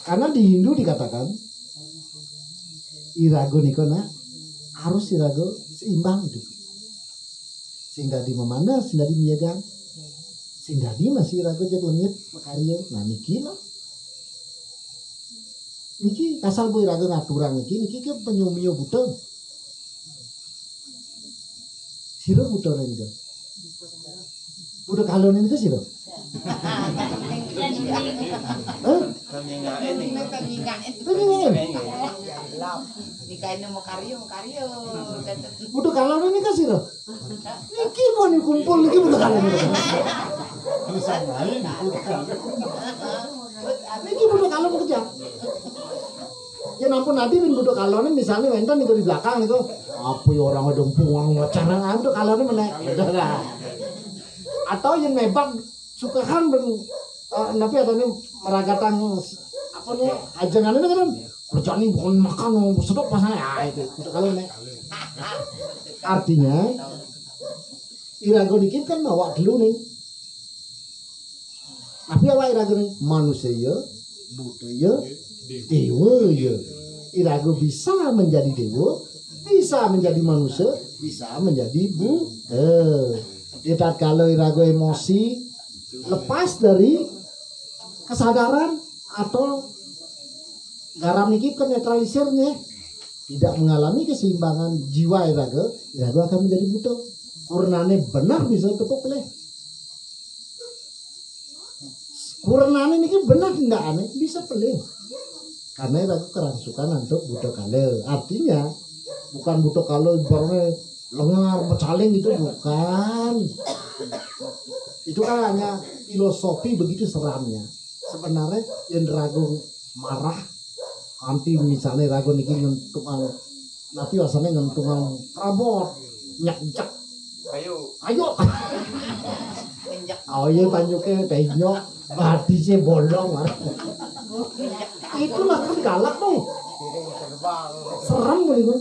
karena di Hindu dikatakan irago nikona harus irago seimbang gitu sing dadi memanas sing dadi miyagang sing dadi masih irago jeg lengit makarya nah niki lah niki asal bu irago ngaturang niki ke penyumio buteng siro buteng gitu udah kalon ini ke sih loh. Udah kalon ini ke sih loh. Niki mau nih kumpul niki udah kalon ini. Niki udah kalon kerja. Ya nampun nanti bin budak kalon ini misalnya wenten itu di belakang itu apa ya orang ngedempungan ngacana udah kalon ini menaik. Atau yang mebak sukahan tapi atau meragatan apa nih ajangan ini kan kerjaan ini bukan makan sedap pasannya itu kalau ini artinya irago dikit kan bawa dulu nih tapi apa irago nih manusia budaya dewa ya irago bisa menjadi dewa bisa menjadi manusia bisa menjadi Tidak kalau irago emosi lepas dari kesadaran atau garam niki penetralisirnya tidak mengalami keseimbangan jiwa irago akan menjadi butuh kurnane benar bisa tepuk leh kurnane niki benar tidak aneh bisa pelih karena irago kerangsukan untuk butuh kale artinya bukan butuh kalau ibaratnya lengar mecaling itu bukan itu kan hanya filosofi begitu seramnya sebenarnya yang ragu marah nanti misalnya ragu niki ngentungan nanti asalnya ngentungan rabot nyak ayo oh iya tanyuknya penyok badi sih bolong itulah kan galak tuh seram boleh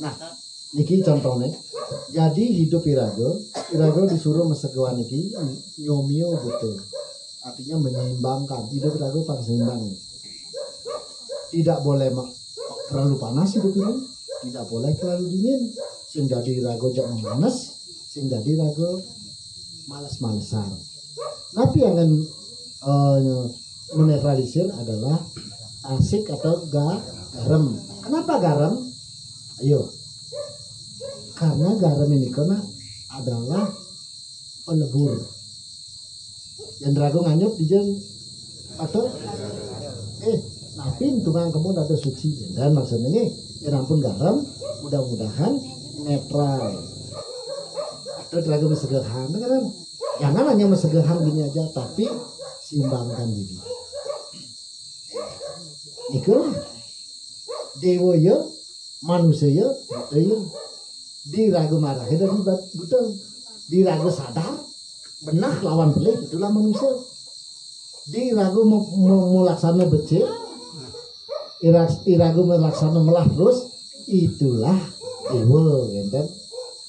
nah niki contohnya jadi hidup irago disuruh mesegawan niki nyomio betul artinya menyeimbangkan hidup irago pada seimbang tidak boleh terlalu panas hidup ini tidak boleh terlalu dingin sing dadi irago jak memanas sing dadi irago malas-malesan tapi yang menetralisir adalah asik atau garam kenapa garam ayo karena garam ini karena adalah pelebur yang ragu nganyup di jen atau tapi tungang kebun ada suci dan maksudnya ini ya ampun garam mudah-mudahan netral atau ragu mesegahan kan jangan hanya mesegahan gini aja tapi seimbangkan diri itu dewa ya manusia ya diragu marah itu betul, diragu sadar benar lawan pelik itulah manusia, diragu mau laksana becik, iragu melaksana melah terus itulah dewa kan.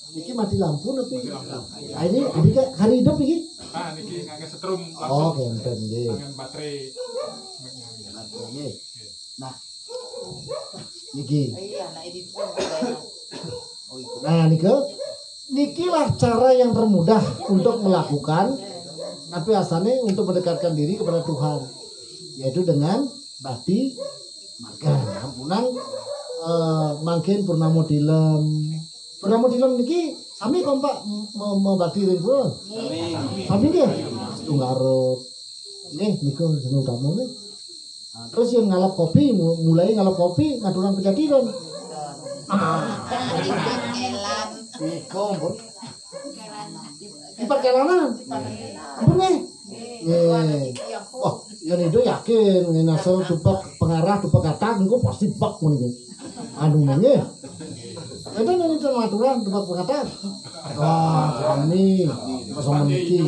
Niki mati lampu tapi ini adik hari hidup niki. Ah niki ngangge setrum Oh, langsung. kenten nggih. Ngangge baterai. Nggih. Nah. Niki. Nah, nikilah cara yang termudah untuk melakukan tapi asalnya untuk mendekatkan diri kepada Tuhan, yaitu dengan bakti marga. Ampunan mangkin purnamo dilem niki sami kompak membakti ring pun. Sami nggih. Tunggarut. Nggih niku jeneng tamu nggih. Nah, terus yang ngalap kopi, mulai ngalap kopi ngaturan kejadian. Niku pun. Di perjalanan. Ampun nih. Oh, yang itu yakin ini asal tupak pengarah tupak kata niku pasti bak mun iki. Anu nggih. Itu nih aturan tupak pengatah. Wah, kami sama niki.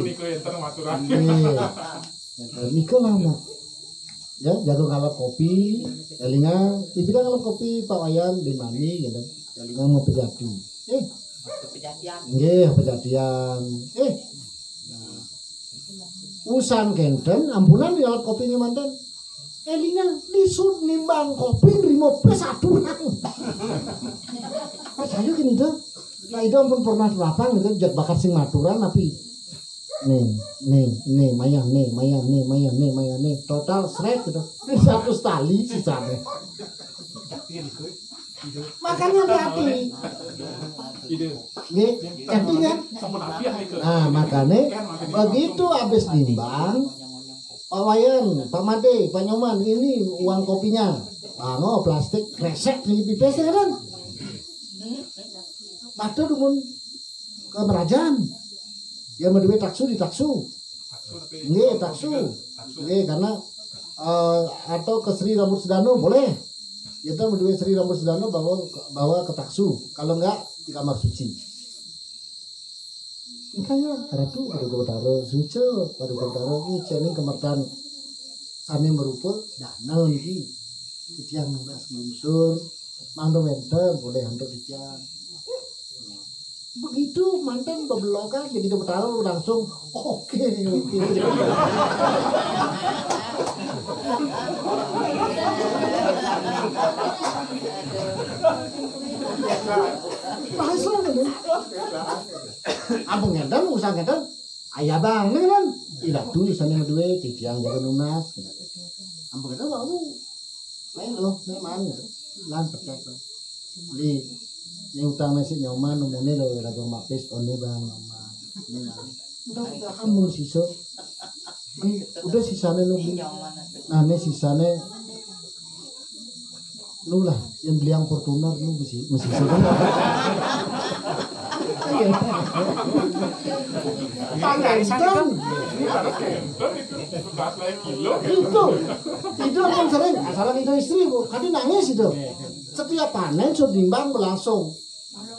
Niku lama. Ya, jago ngalap kopi, elinga, itu kan ngalap kopi Pak Wayan di Mami gitu. Elinga mau pejati. Nggih, pejatian. Usan kenten ambunan ngalap kopinya mantan. Elinga lisut nimbang kopi nrimo plus aturan. Saya gini tuh. Nah itu ampun pernah lapang gitu jat bakat sing maturan tapi nih mayang nih total seret gitu. Ini 100 tali sisanya. Makanya hati-hati. Nggih, hati kan? Nah, makanya begitu habis nimbang Pak Wayan, Pak Made, Pak Nyoman, ini uang kopinya. Ano plastik kresek nih pipes kan? Padahal dumun ke Merajaan. Ya menduwe taksu di taksu. Nggih, taksu. Nggih, karena atau ke Sri Rambut Sedano boleh. Kita menduwe Sri Rambut Sedano bawa ke taksu. Kalau enggak di kamar suci. Makanya ratu baru taruh suci, baru taruh ini cening kemertan sami merupa danau niki. Titian nugas munsur, mangdo wente boleh hantu titian. Begitu mantan bebelokan jadi taruh langsung oke. Langsung kan? Abang ngedam, usah ngedam, ayah bang, nih kan? Tidak tuh, sana berdua, titiang jaga lunas. Abang ngedam, kamu main loh, memang gitu. Lan petek loh. Ini utang nasi nyoman, umumnya loh, raga mapis, one bang, nyoman. Udah kamu sisa. Udah sisanya nunggu. Nah, ini sisanya lu lah yang beli yang Fortuner lu mesti Panganten itu yang sering asalan itu istri bu kadang nangis itu setiap panen sudah timbang berlangsung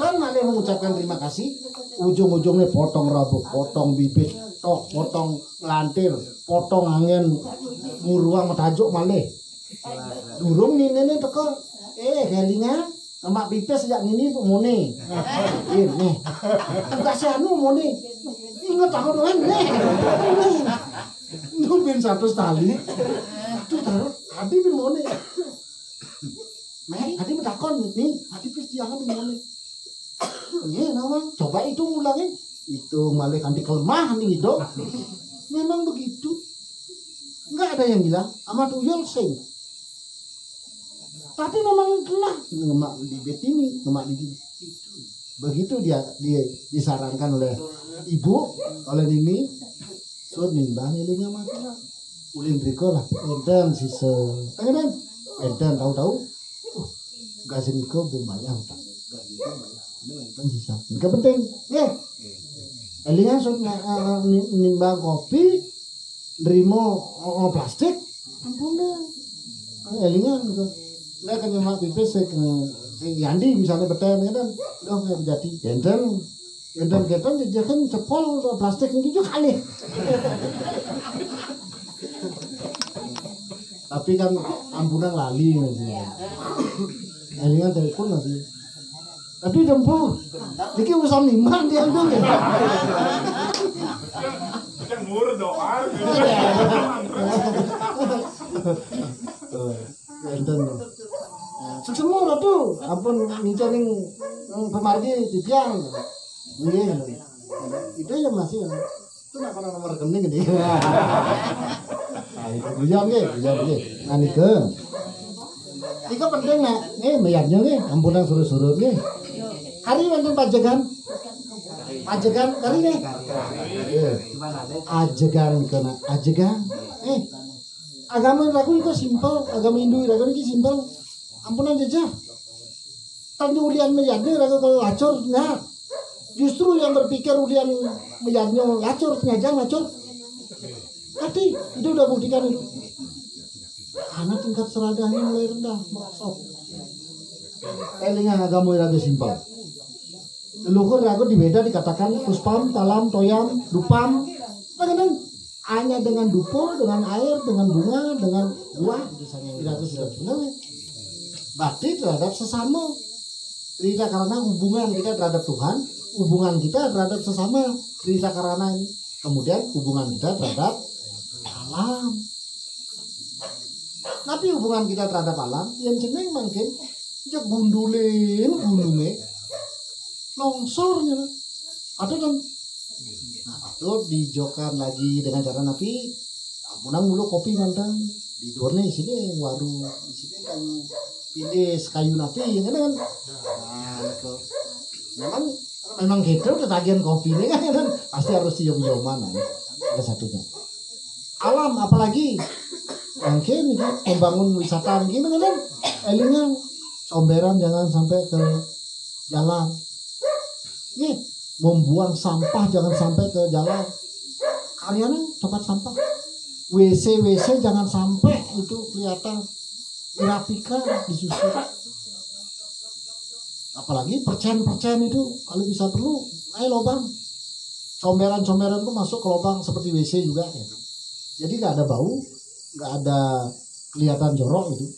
dan mana mengucapkan terima kasih ujung-ujungnya potong rabuk potong bibit potong lantir potong angin muruang matajuk malih durung nini teko kelingan sama pipes sejak nini tuh mone ini enggak sih anu mone ingat aku tuh nih nubin 100 tali tuh taruh hati bin mone hati mentakon nih hati pis jangan bin mone ini nama coba itu ngulangin itu malah nanti kelemah nih gitu memang begitu enggak ada yang bilang amat uyul sing tapi memang itulah ngemak bibit ini ngemak bibit begitu dia disarankan oleh ibu oleh Nini so nimbang ininya mati lah ulin riko lah enten sisa enten tahu gasin iko berbayang enten sisa nggak penting ya elingan so nimbang kopi nerimo plastik ampun deh elingan gitu. Nah kan nyemak pipis Yandi misalnya beten kan udah kayak jadi gendeng dia kan cepol plastik gitu kali. Tapi kan ampunan lali elingan telepon lagi. Tapi jempol iki urusan liman dia tuh ya. Kan murah doa. Enten. Semua tuh ampun nginceng pemargi di tiang. Nggih. Itu yang masih itu nomor rekening gede. Nah, itu bujang nggih. Nah nikeun. Ika penting nak, mayatnya nih, ampunan suruh-suruh nih. Hari wonten pajegan kali nih. Ajegan. Agama ragu itu simpel, agama Hindu ragu itu simpel. Ampunan jejah. Tanju ulian mayatnya ragu kalau lacur enggak. Justru yang berpikir ulian mayatnya lacur, ngajang lacur. Tapi itu udah buktikan itu. Karena tingkat seradahnya mulai rendah, merosot. Elingan agama ragu simpel. Leluhur ragu di Weda dikatakan puspam, talam, toyam, dupam. Kadang hanya dengan dupo, dengan air, dengan bunga, dengan buah. Tidak sudah benar. Bakti terhadap sesama. Tidak karena hubungan kita terhadap Tuhan, hubungan kita terhadap sesama. Tidak karena ini. Kemudian hubungan kita terhadap alam. Tapi hubungan kita terhadap alam yang jeneng mungkin ya gundulin gunungnya longsornya atau kan atau dijokan lagi dengan cara napi ampunang mulu kopi mantan di luarnya sini warung di sini kayu pilis kayu napi kan nah itu memang gitu ketagihan kopi ini kan pasti harus cium-ciuman ada satunya alam apalagi mungkin membangun wisata gimana kan elingan somberan jangan sampai ke jalan nih membuang sampah jangan sampai ke jalan kalian tempat sampah WC jangan sampai itu kelihatan dirapikan disusun apalagi percen itu kalau bisa perlu ayo lubang comberan itu masuk ke lubang seperti WC juga ya. Jadi nggak ada bau nggak ada kelihatan jorok itu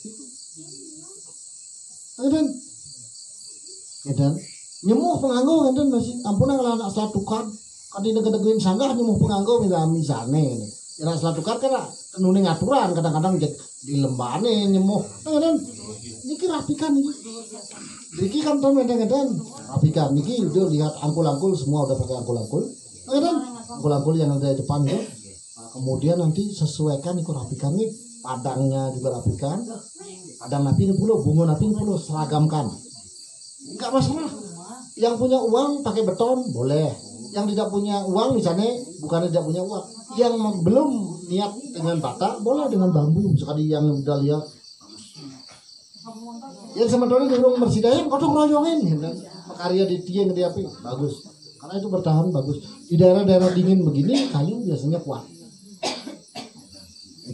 dan nyemuh penganggo kan masih ampunan kalau anak selat tukar kan di negeri sanggah nyemuh penganggo misalnya ya selat tukar kan nuning aturan kadang-kadang di lembane nyemuh kan niki rapikan ini niki kan kadang-kadang rapikan niki udah lihat angkul semua udah pakai angkul kan angkul yang ada di depan itu kemudian nanti sesuaikan ikut rapikan nih padangnya juga rapikan padang napi ini pula bunga napi ini pula seragamkan nggak masalah yang punya uang pakai beton boleh yang tidak punya uang misalnya bukan tidak punya uang yang belum niat dengan bata boleh dengan bambu sekali yang udah lihat yang sementara di rumah Mersidaya kodok royongin karya di tiang di api bagus karena itu bertahan bagus di daerah-daerah dingin begini kayu biasanya kuat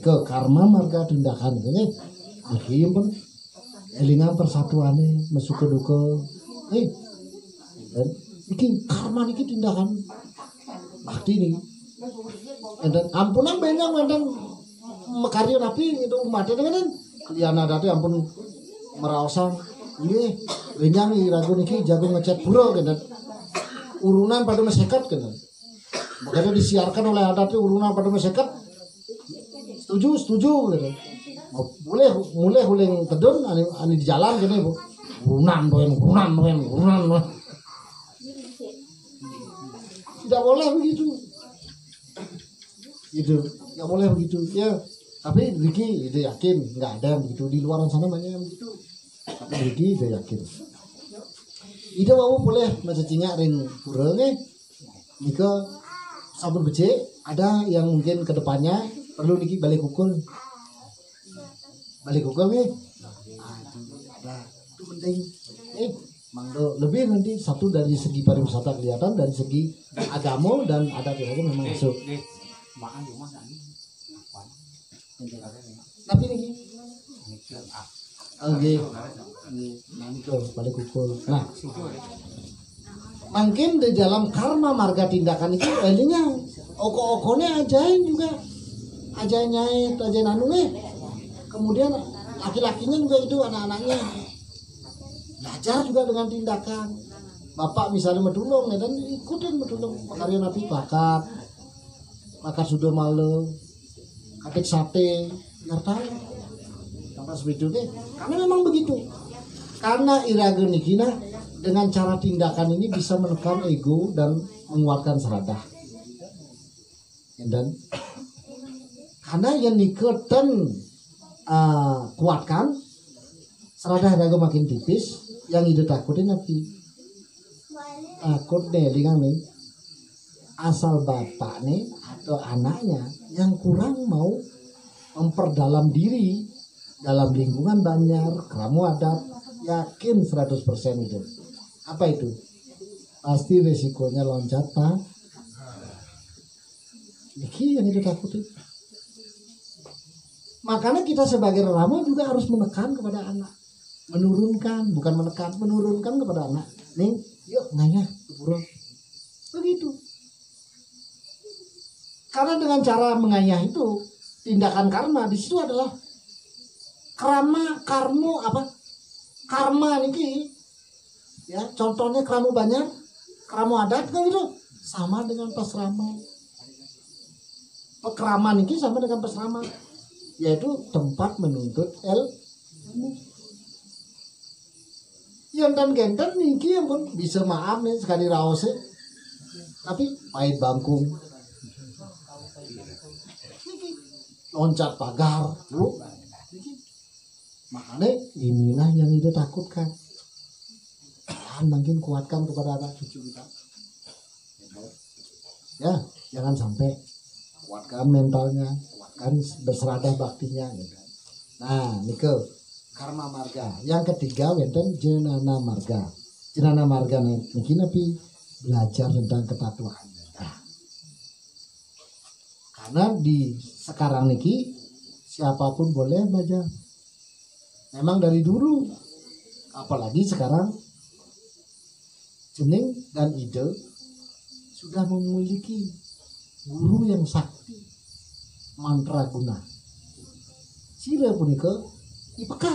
ke karma marga tindakan ini akhirnya pun elingan persatuannya masuk ke duka dan ini karma ini tindakan bakti ini dan ampunan banyak mantan karya rapi itu mati dengan kalian ada tuh ampun merawasan ini banyak nih ragu niki jago ngecat pura kan urunan pada masyarakat kan makanya disiarkan oleh adat urunan pada masyarakat setuju gitu. Boleh huling tedun ani di jalan gini bu. Urunan. Tidak boleh begitu. Gitu. Enggak boleh begitu. Ya, tapi Riki itu yakin enggak ada yang begitu di luar sana banyak yang begitu. Tapi Riki itu yakin. Ida mau boleh mencicinya ring pura nih. Nika sabun becek ada yang mungkin kedepannya perlu niki balik ukul nih itu penting mangdo lebih nanti satu dari segi pariwisata kelihatan dari segi agama dan adat itu memang masuk tapi niki Oke. Nanti balik ukur. Nah, mungkin di dalam karma marga tindakan itu ininya oko-okone ajain juga. Ajain nyait, ajain anu nih. Kemudian laki-lakinya juga itu anak-anaknya belajar juga dengan tindakan. Bapak misalnya medulung ya dan ikutin medulung karya nabi bakat sudah malu katik sate nggak tahu tanpa sebetulnya karena memang begitu karena iraga nikina dengan cara tindakan ini bisa menekan ego dan menguatkan seradah dan karena yang niketan kuatkan seradah iraga makin tipis yang ide takutin nabi takut nih dengan nih asal bapak nih atau anaknya yang kurang mau memperdalam diri dalam lingkungan Banjar, keramu adat, yakin 100% itu. Apa itu? Pasti resikonya loncat pak. Iki yang itu takutin. Makanya kita sebagai rama juga harus menekan kepada anak, menurunkan, bukan menekan, menurunkan kepada anak. Nih, yuk nanya, burung. Begitu. Karena dengan cara mengayah itu tindakan karma di situ adalah karma niki ya contohnya keramu banyak keramu adat kan itu sama dengan pasrama kerama niki sama dengan pasrama yaitu tempat menuntut ilmu yang dan genten niki yang pun bisa maaf nih sekali raose tapi pahit bangkung loncat pagar, bu. Makanya inilah yang kita takutkan. Dan makin kuatkan kepada anak cucu kita. Ya, jangan sampai kuatkan mentalnya, kuatkan berseradah baktinya. Nah, nikel karma marga. Yang ketiga, wenten jenana marga. Jenana marga niki napi belajar tentang ketatuan. Karena di sekarang niki siapapun boleh belajar. Memang dari dulu, apalagi sekarang Jening dan Ide sudah memiliki guru yang sakti, mantra guna. Sira punika ipeka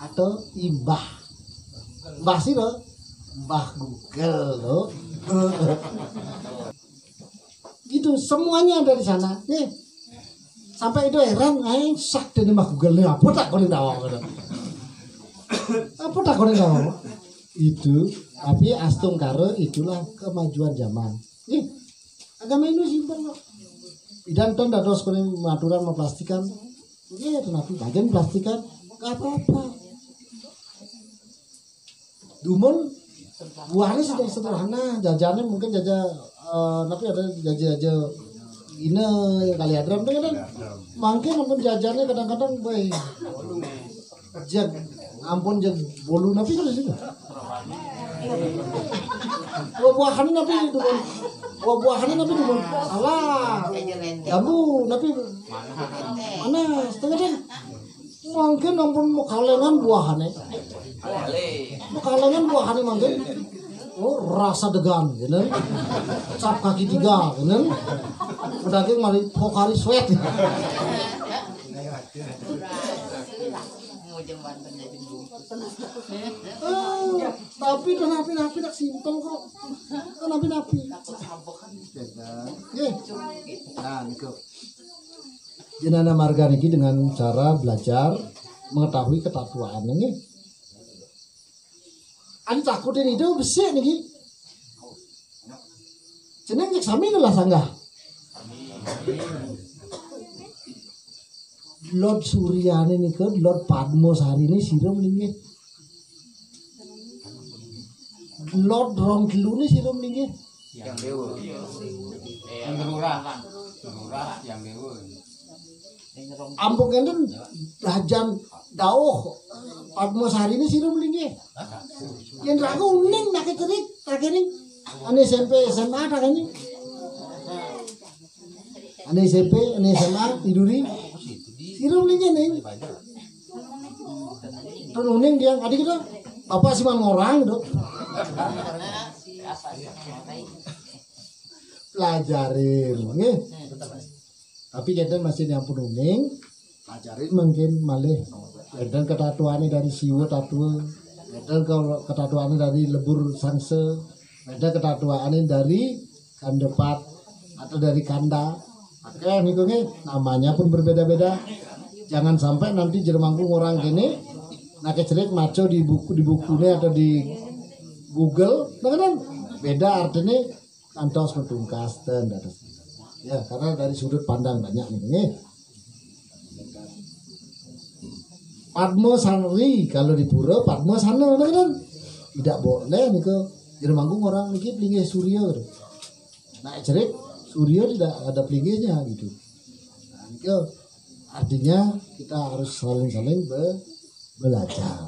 atau imbah. Mbah sira, Mbah Google loh. Gitu semuanya dari sana nih sampai itu heran sak dari mah Google nih apa tak kau tahu apa tak kau tahu itu tapi astung karo itulah kemajuan zaman nih agama ini simpel kok idan ton dados kau maturan mau plastikan ya kenapa bagian plastikan nggak apa-apa dumun buahnya sudah sederhana jajannya mungkin tapi ada jajah ini kali adram kan mungkin ampun jajannya kadang-kadang boy jag ampun jag bolu napi kan sih buah-buahan napi itu kan buah-buahan napi itu kan salah jambu napi mana setengah deh mungkin ampun mau kalengan buahannya mungkin oh rasa degan gitu cap kaki 3 gitu pedaging mari pokari sweat tapi napi tak simpel kok napi nah niku jenana marga niki dengan cara belajar mengetahui ketatuan ini ani takutin itu besi nih jeneng cek sami lah sanggah Lord Suryani nih ke Lord Padmosari ini siram nih Lord Rongkilu nih siram nih yang dewa yang gerurah yang dewa ampun enten dajan dauh Padmosari ini siram nih yang ragu uning nak kerik ini ane SMP SMA tak ini ane SMP ane SMA tiduri siram nih Tununing dia adik kita bapak sih man ngorang gitu. Pelajarin nggih. Tapi kita masih yang penuning pelajarin mungkin malih. Dan ketatuannya dari siwa tatua. Dan kalau ketatuannya dari lebur sangse. Dan ketatuannya dari kandepat atau dari kanda. Oke, niku namanya pun berbeda-beda. Jangan sampai nanti jermangkung orang gini nak cerit maco di bukunya atau di Google, kan beda artinya kantos mentungkas dan ya karena dari sudut pandang banyak nih. Padmo sanri kalau di pura Padmo sana kan tidak boleh nih ke jermangkung orang nih pelinggih surya. Nak cerit surya tidak ada pelinggihnya gitu. Nah, nih artinya kita harus saling-saling belajar.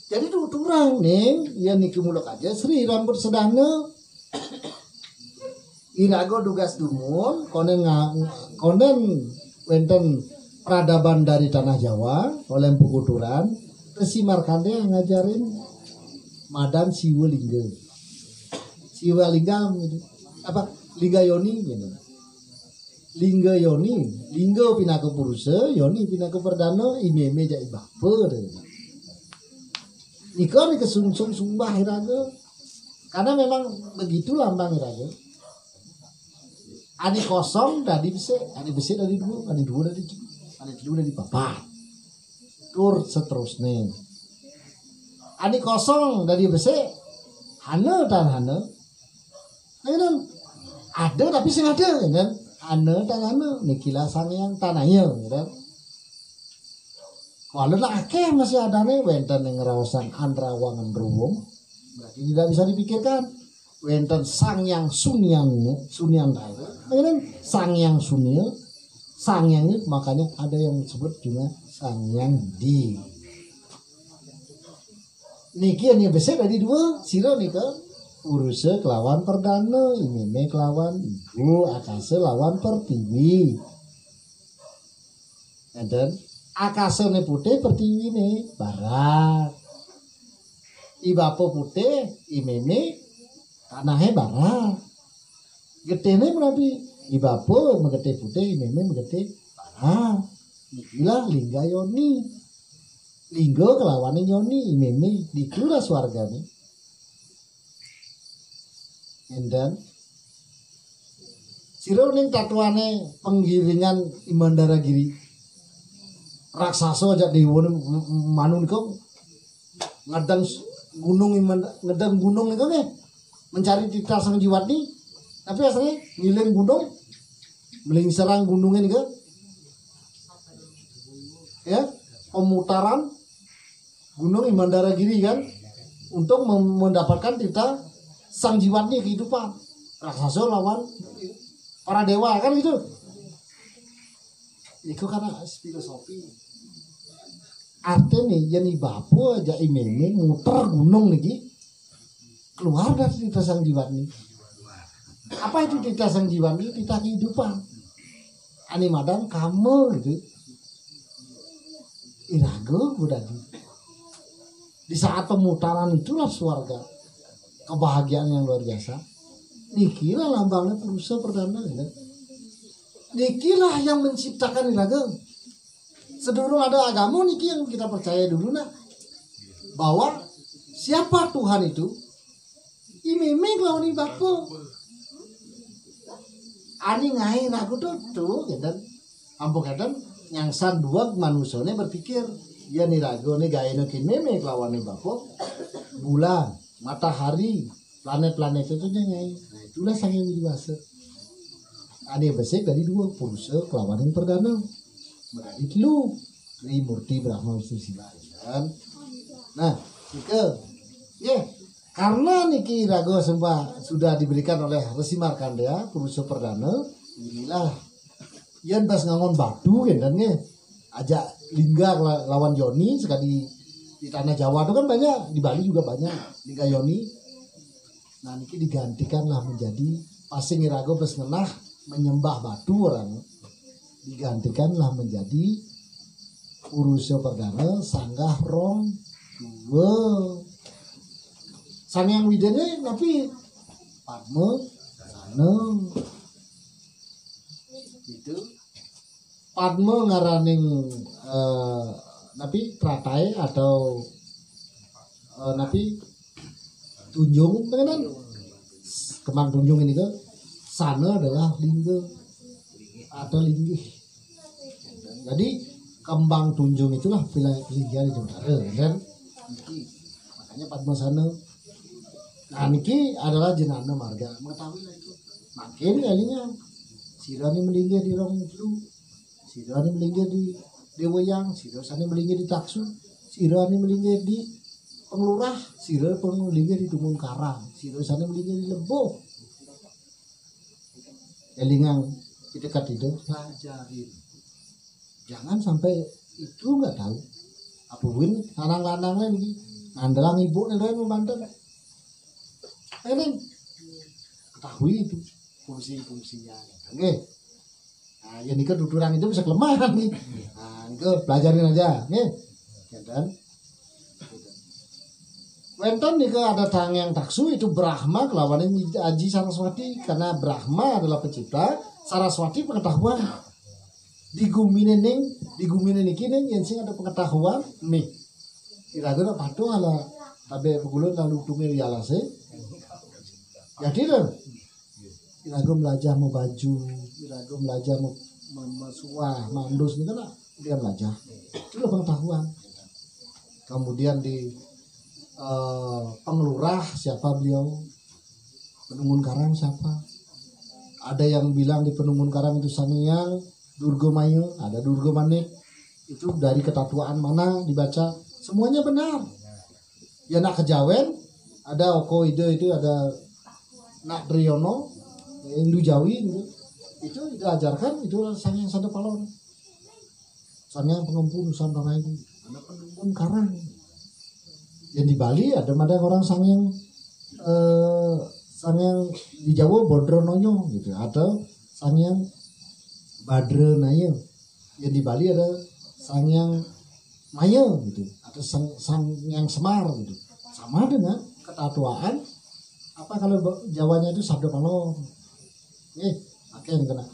Jadi tuturang nih, ya niki muluk aja Sri rambut sedana. Irago dugas dumun, konen wenten peradaban dari tanah Jawa oleh Pukuturan, Resi Markande yang ngajarin Madan Siwalingga. Siwalingga apa? Lingga Yoni gitu. Lingga Yoni, Lingga pinaka purusa, Yoni pinaka perdana, imeme jai bapa. Nikah ni kesungsung sumbah iraga. Karena memang begitu lambang iraga. Ani kosong dari besi, ani besi dari dua, ani dua dari tiga, ani tiga dari papat. Tur seterusnya. Ani kosong dari besi, hana dan hana. Kan ada tapi sing ada kan. Ana tanana nikilah sang yang tanahnya gitu. Kalau nak akeh masih ada nih wenten yang ngerawasan andrawangan ruwung berarti tidak bisa dipikirkan. Wenten sang yang sunyan kan sang yang sunil sang yang ini makanya ada yang disebut juga sang yang di niki yang besar dari dua siro nika Urusa kelawan perdana, imeme kelawan ibu, akase lawan pertiwi. Dan akase ne putih, pertiwi ne barat. Ibapo putih, imeme tanahnya barat. Getene berarti ibapo megete putih, imeme megete barat. Nikilah lingga Yoni. Lingga kelawan Yoni, imeme dikura swargane. Dan siro ning tatuane penggiringan Imandara Giri raksasa aja diwon manun kok ngedang gunung ngedang gunung itu nih mencari titah sang jiwati tapi asalnya ngiling gunung meling serang gunungnya nih kan ya pemutaran gunung Imandara Giri kan untuk mendapatkan titah sang jiwatnya kehidupan raksasa lawan para dewa kan gitu itu karena filosofi artinya jadi bapu aja imeme muter gunung nih keluar dari titah sang jiwatnya apa itu titah sang jiwatnya titah kehidupan animadan kamu gitu irago udah di saat pemutaran itulah swarga kebahagiaan yang luar biasa. Nikilah lambangnya purusa perdana ya. Nikilah yang menciptakan iraga. Sedurung ada agama niki yang kita percaya dulu nah bahwa siapa Tuhan itu imeme lawan ibako. Ani ngai aku tuh dan ampun kadang nyangsan dua manusianya berpikir ya nirago nih gaeno kimeme lawan ibako bulan matahari, planet-planet itu nyai. Nah itulah sang yang dewasa. Ada besek dari dua purusa kelawan yang perdana. Berarti lu Trimurti Brahma Wisnu Siwa kan. Nah, jika karena niki rago sembah sudah diberikan oleh Resi Markandeya purusa perdana, inilah yang pas ngangon batu kan ajak lingga lawan Yoni sekali di tanah Jawa itu kan banyak, di Bali juga banyak lingga Yoni. Nah niki digantikanlah menjadi pasing irago bes ngenah menyembah batu orang, digantikanlah menjadi Purusya Perdana sanggah rong dua sang yang widene tapi Padma sana itu Padma ngaraning napi tratai atau napi tunjung kan kemang tunjung ini ke sana adalah lingga atau linggih. Jadi kembang tunjung itulah pilihan di Jemara kan niki makanya Padma sana. Nah niki adalah jenana marga mengetahui lah itu makin kalinya sirani melinggir di rong flu, sirani melinggir di Dewayang, sirani melinggir di Taksu, sirani melinggir di Penglurah, sirani melinggir di Dumung Karang, sirani melinggir di Leboh. Elingang di dekat itu pelajarin. Jangan sampai itu nggak tahu. Apuin lanang-lanangnya nih, ngandelang ibu nih membantu. Ini ketahui itu fungsi-fungsinya. Oke. Nah, ya nika duduran itu bisa kelemahan nih. Nah, nika pelajarin aja, nih. Ya kan? Wenten nika ada yang Taksu itu Brahma kelawan Aji Saraswati karena Brahma adalah pencipta, Saraswati pengetahuan. Digumine niki ning yen sing ada pengetahuan nih. Kira-kira patuh ala tabe pegulun lalu tumir yalase. Jadi deh, kira-kira belajar mau baju, kira-kira belajar mau mesuah, mandus ini kan dia belajar. Itu pengetahuan. Kemudian di pengelurah siapa beliau, Penunggun Karang siapa? Ada yang bilang di Penunggun Karang itu Sangyang Durgamayu, ada Durgamanik. Itu dari ketatuaan mana dibaca, semuanya benar. Ya nak kejawen, ada Oko Ide itu ada Nak Triyono, Hindu Jawi gitu. Itu diajarkan itu Sangyang Sadapalon. Sangyang Pengempu Nusantara itu ada Penunggun Karang. Yang di Bali ada orang Sangyang Sangyang di Jawa Bodronoyo gitu, atau Sangyang Badrenayo. Yang di Bali ada Sangyang Maya gitu, atau Sangyang Semar gitu. Sama dengan ketatuaan apa kalau Jawanya itu Sadapalon. Oke kena.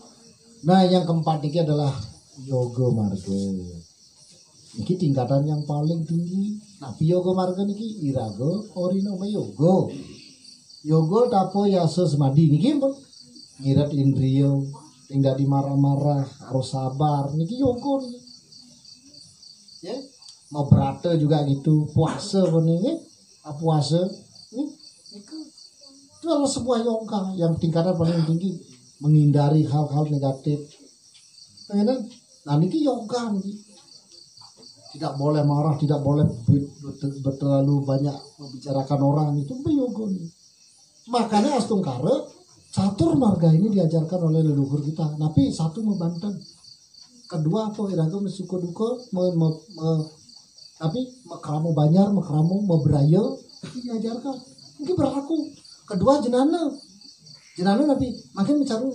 Nah, yang keempat ini adalah Yoga Marga. Ini tingkatan yang paling tinggi. Nah, Yoga Marga niki iraga orinama yoga. Yoga tapo yasa semadi niki pun ngirat indriyo, tinggal di marah-marah, harus sabar. Niki yoga niki. Ya, mau berata juga gitu, puasa pun ini, puasa ini itu adalah sebuah yoga yang tingkatan paling tinggi, menghindari hal-hal negatif. Nah, niki yoga niki. Tidak boleh marah, tidak boleh terlalu banyak membicarakan orang, itu yoga nih. Makanya Astungkara catur marga ini diajarkan oleh leluhur kita. Tapi satu membanten, kedua apa iraga mesuko duka, tapi mekramu banyar, mekramu meberaya itu diajarkan. Ini berlaku. Kedua jenana tapi makin mencari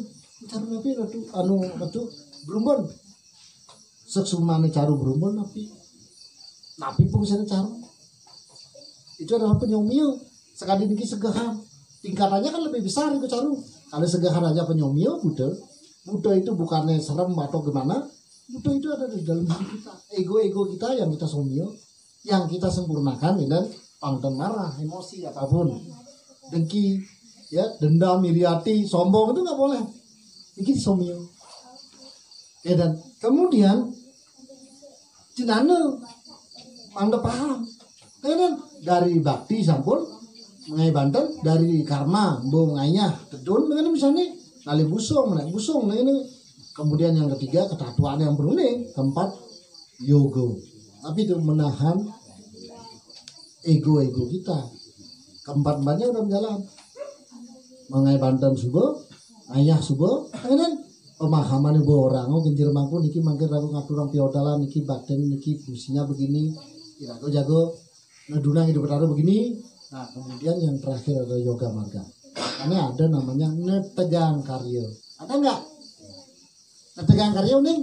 nabi ratu berumbun. Seksumane caru berumbun napi pun saya caru. Itu adalah penyomio. Sekali niki segahan. Tingkatannya kan lebih besar itu caru. Kalau segahan aja penyomio, Buddha itu bukannya serem atau gimana. Buddha itu ada di dalam diri kita. Ego kita yang kita somio, yang kita sempurnakan dan pangten marah, emosi apapun. Dengki, ya, dendam, iri hati, sombong itu nggak boleh. Ini somio. Ya, dan kemudian jenana Anda paham. Dan dari bakti sampun mengai Banten, dari karma mbo mengainya tedun dengan misalnya nali busung nah ini. Kemudian yang ketiga ketatuan yang berunik, keempat yoga. Tapi itu menahan ego kita. Keempat-empatnya udah berjalan. Mengai Banten subuh, ayah subuh, kan pemahaman ibu orang, kencir mangku niki mangkir aku ngaturang piodalan niki batin niki fungsinya begini, irago jago ngedunang hidup bertaruh begini. Nah, kemudian yang terakhir adalah yoga marga. Karena ada namanya netegang karya. Ada nggak? Netegang karya nih?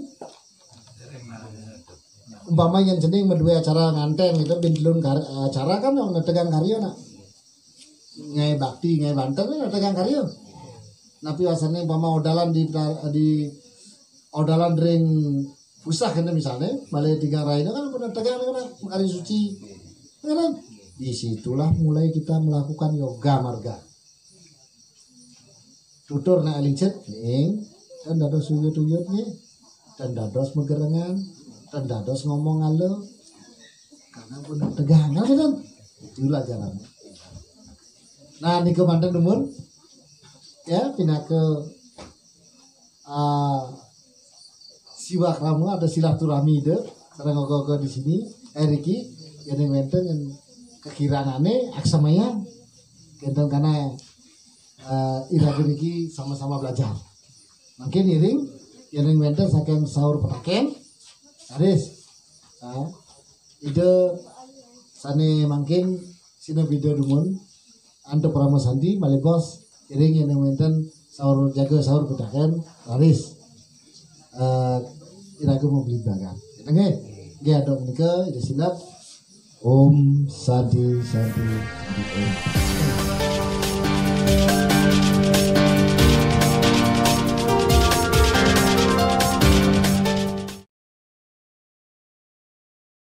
umpama yang jeneng medue acara nganten itu bindelun acara kan yang tegang karya nak ngai bakti ngai banten kan tegang karya tapi asalnya umpama odalan di odalan ring pusah kan misalnya balai tiga rai itu kan benar tegang kan hari suci kan disitulah mulai kita melakukan yoga marga tutur na elicet ning dan dados suyut-suyutnya dan dados megerengan dan dados ngomong alo karena benar tegangan kan itulah jalan. Nah niku manten numun ya pindah ke siwak ramu ada silaturahmi deh sareng ogo-ogo di sini Riki yang wenten yang kekiranane aksamaya kenten karena iraga niki sama-sama belajar mungkin iring yang wenten saking sahur petaken Aris ide sane mungkin sina video dumun anto pramosanti malipos iring yang wenten sahur jaga sahur petaken Aris iraga mau beli bagan nggih nggih adok nika ide sinap Om Sadi Sadi Om